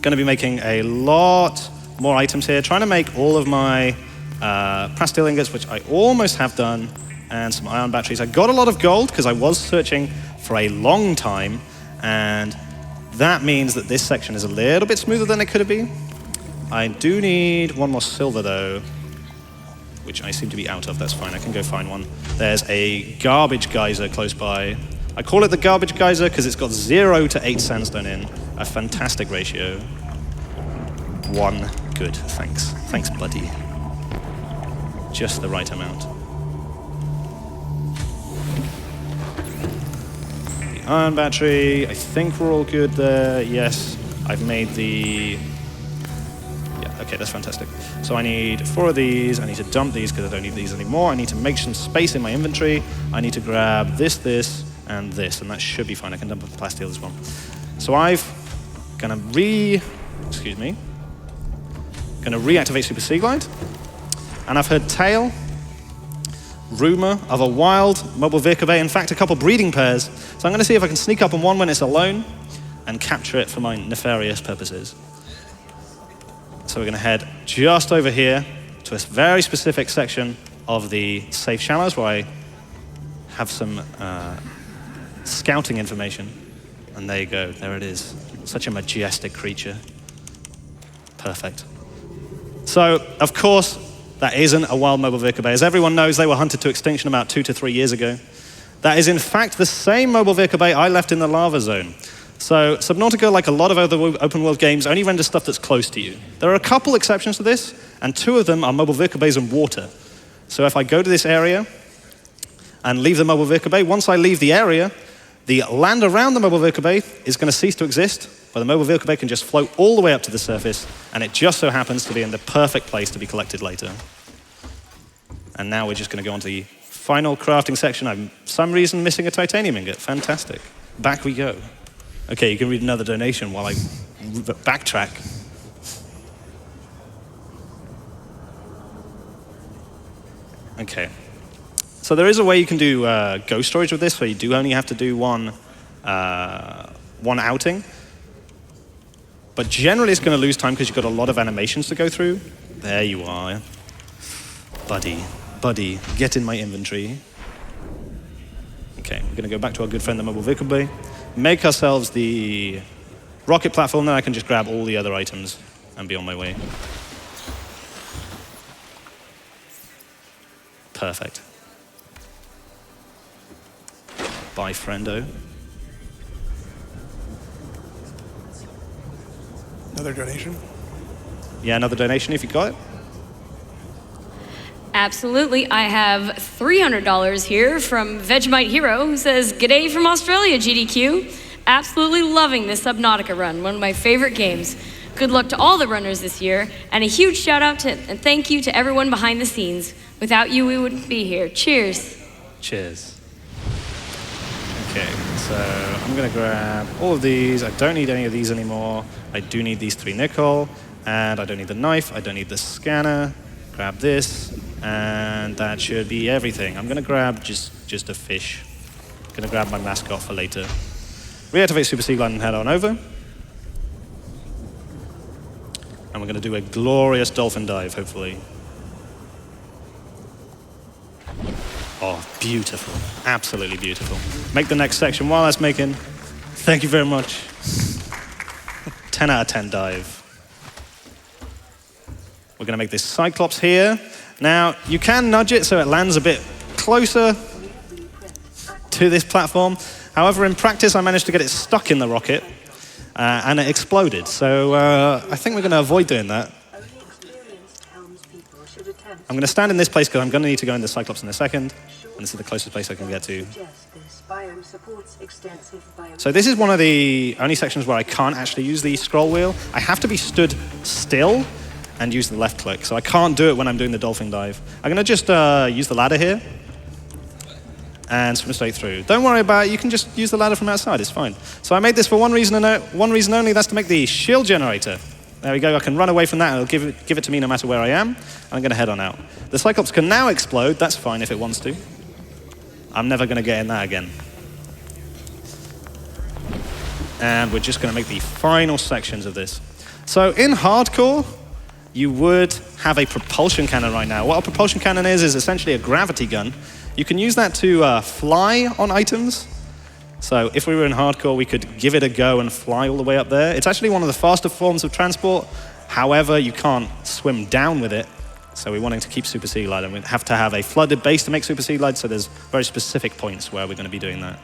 Speaker 2: going to be making a lot more items here, trying to make all of my plasteel ingots, which I almost have done, and some ion batteries. I got a lot of gold because I was searching for a long time, and that means that this section is a little bit smoother than it could have been. I do need one more silver though, which I seem to be out of. That's fine, I can go find one. There's a garbage geyser close by. I call it the garbage geyser because it's got 0 to 8 sandstone in, a fantastic ratio. 1, good, thanks. Thanks, buddy. Just the right amount. The iron battery, I think we're all good there. Yes, I've made the... Yeah, okay, that's fantastic. So I need 4 of these. I need to dump these because I don't need these anymore. I need to make some space in my inventory. I need to grab this, and this, and that should be fine. I can dump the plasteel as well. So I've gonna reactivate Super Sea Glide, and I've heard tale, rumor of a wild mobile vehicle bay. In fact, a couple breeding pairs. So I'm gonna see if I can sneak up on one when it's alone and capture it for my nefarious purposes. So we're gonna head just over here to a very specific section of the safe shallows where I have some scouting information. And there you go, there it is. Such a majestic creature. Perfect. So, of course, that isn't a wild mobile vehicle bay. As everyone knows, they were hunted to extinction about 2 to 3 years ago. That is, in fact, the same mobile vehicle bay I left in the lava zone. So, Subnautica, like a lot of other open world games, only renders stuff that's close to you. There are a couple exceptions to this, and 2 of them are mobile vehicle bays and water. So if I go to this area and leave the mobile vehicle bay, once I leave the area, the land around the mobile vehicle bay is going to cease to exist, but the mobile vehicle bay can just float all the way up to the surface, and it just so happens to be in the perfect place to be collected later. And now we're just going to go on to the final crafting section. I'm, for some reason, missing a titanium ingot. Fantastic. Back we go. Okay, you can read another donation while I backtrack. Okay. So there is a way you can do ghost storage with this, where you do only have to do one outing. But generally it's going to lose time because you've got a lot of animations to go through. There you are. Buddy, get in my inventory. Okay, we're going to go back to our good friend, the mobile vehicle bay. Make ourselves the rocket platform, then I can just grab all the other items and be on my way. Perfect. Bye, friendo.
Speaker 4: Another donation?
Speaker 2: Yeah, another donation if you got it.
Speaker 1: Absolutely. I have $300 here from Vegemite Hero, who says, "G'day from Australia, GDQ. Absolutely loving this Subnautica run, one of my favorite games. Good luck to all the runners this year, and a huge shout out to and thank you to everyone behind the scenes. Without you, we wouldn't be here. Cheers."
Speaker 2: Cheers. Okay, so I'm gonna grab all of these. I don't need any of these anymore. I do need these 3 nickel, and I don't need the knife. I don't need the scanner. Grab this, and that should be everything. I'm gonna grab just a fish. Gonna grab my mascot for later. Reactivate Super Sea Glide and head on over. And we're gonna do a glorious dolphin dive, hopefully. Oh, beautiful. Absolutely beautiful. Make the next section while that's making. Thank you very much. 10 out of 10 dive. We're going to make this Cyclops here. Now, you can nudge it so it lands a bit closer to this platform. However, in practice, I managed to get it stuck in the rocket, and it exploded. So I think we're going to avoid doing that. I'm going to stand in this place because I'm going to need to go into Cyclops in a second. And this is the closest place I can get to. So this is one of the only sections where I can't actually use the scroll wheel. I have to be stood still and use the left click. So I can't do it when I'm doing the dolphin dive. I'm going to just use the ladder here and swim straight through. Don't worry about it. You can just use the ladder from outside. It's fine. So I made this for one reason only. That's to make the shield generator. There we go. I can run away from that. It'll give it to me no matter where I am. I'm going to head on out. The Cyclops can now explode. That's fine if it wants to. I'm never going to get in that again. And we're just going to make the final sections of this. So in hardcore, you would have a propulsion cannon right now. What a propulsion cannon is essentially a gravity gun. You can use that to fly on items. So if we were in hardcore, we could give it a go and fly all the way up there. It's actually one of the faster forms of transport. However, you can't swim down with it. So we're wanting to keep Super Sea Glide, and we have to have a flooded base to make Super Sea Glide, so there's very specific points where we're going to be doing that.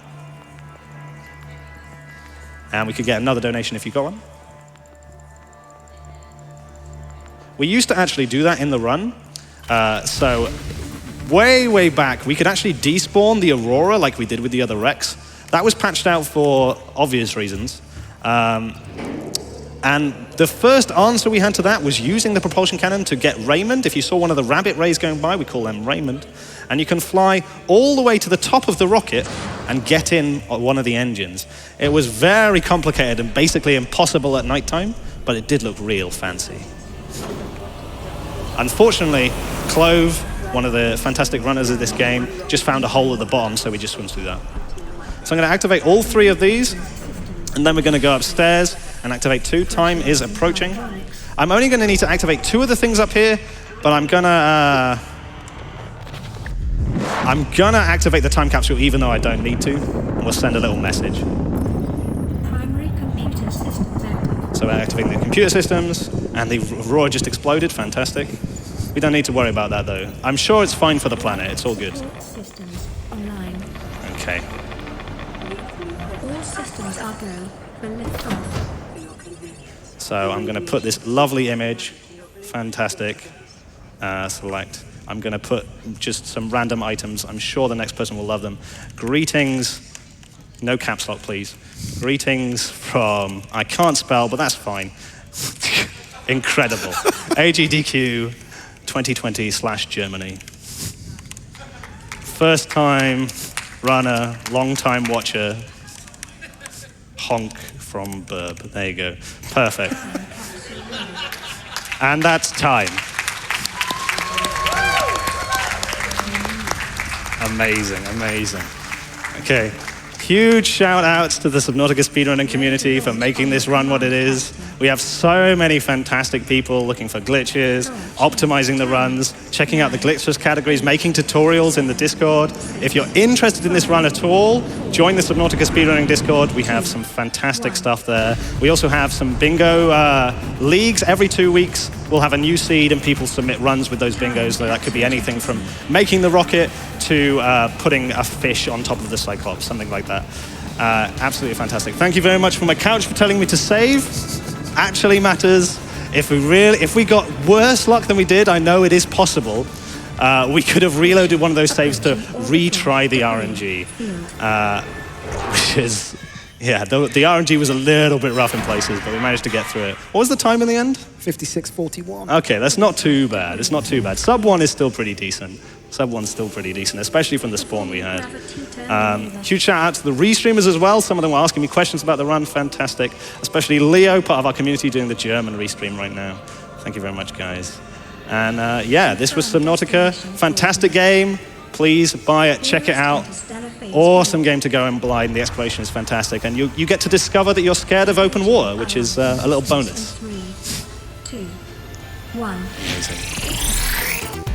Speaker 2: And we could get another donation if you got one. We used to actually do that in the run. So way back, we could actually despawn the Aurora like we did with the other wrecks. That was patched out for obvious reasons. And the first answer we had to that was using the propulsion cannon to get Raymond. If you saw one of the rabbit rays going by, we call them Raymond. And you can fly all the way to the top of the rocket and get in one of the engines. It was very complicated and basically impossible at nighttime, but it did look real fancy. Unfortunately, Clove, one of the fantastic runners of this game, just found a hole at the bottom, so we just swim through that. So I'm going to activate all 3 of these, and then we're going to go upstairs and activate 2. Time is approaching. I'm only going to need to activate 2 of the things up here, but I'm going to activate the time capsule even though I don't need to, and we'll send a little message.
Speaker 5: Primary computer systems active.
Speaker 2: So we're activating the computer systems, and the Aurora just exploded. Fantastic. We don't need to worry about that though. I'm sure it's fine for the planet. It's all good.
Speaker 5: Systems online.
Speaker 2: Okay.
Speaker 5: All systems are go for liftoff.
Speaker 2: So I'm going to put this lovely image. Fantastic. Select. I'm going to put just some random items. I'm sure the next person will love them. Greetings. No caps lock, please. Greetings from, I can't spell, but that's fine. Incredible. AGDQ 2020/Germany. First time runner, long time watcher. Honk from Burb. There you go. Perfect. And that's time. Amazing, amazing. Okay. Huge shout outs to the Subnautica speedrunning community for making this run what it is. We have so many fantastic people looking for glitches, optimizing the runs, checking out the glitches categories, making tutorials in the Discord. If you're interested in this run at all, join the Subnautica speedrunning Discord. We have some fantastic stuff there. We also have some bingo leagues. Every 2 weeks, we'll have a new seed and people submit runs with those bingos. So that could be anything from making the rocket to putting a fish on top of the Cyclops, something like that. Absolutely fantastic. Thank you very much for my couch for telling me to save. Actually matters. If we got worse luck than we did, I know it is possible. We could have reloaded one of those saves to retry the RNG, which is, yeah, the RNG was a little bit rough in places, but we managed to get through it. What was the time in the end?
Speaker 3: 56:41.
Speaker 2: Okay, that's not too bad. It's not too bad. Sub 1 is still pretty decent. Sub 1's still pretty decent, especially from the spawn we had. Huge shout out to the restreamers as well. Some of them were asking me questions about the run. Fantastic. Especially Leo, part of our community, doing the German restream right now. Thank you very much, guys. And yeah, this was Subnautica. Fantastic game. Please buy it, check it out. Awesome game to go in blind. The exploration is fantastic. And you get to discover that you're scared of open water, which is a little bonus.
Speaker 5: 3, 2, 1.
Speaker 2: Amazing.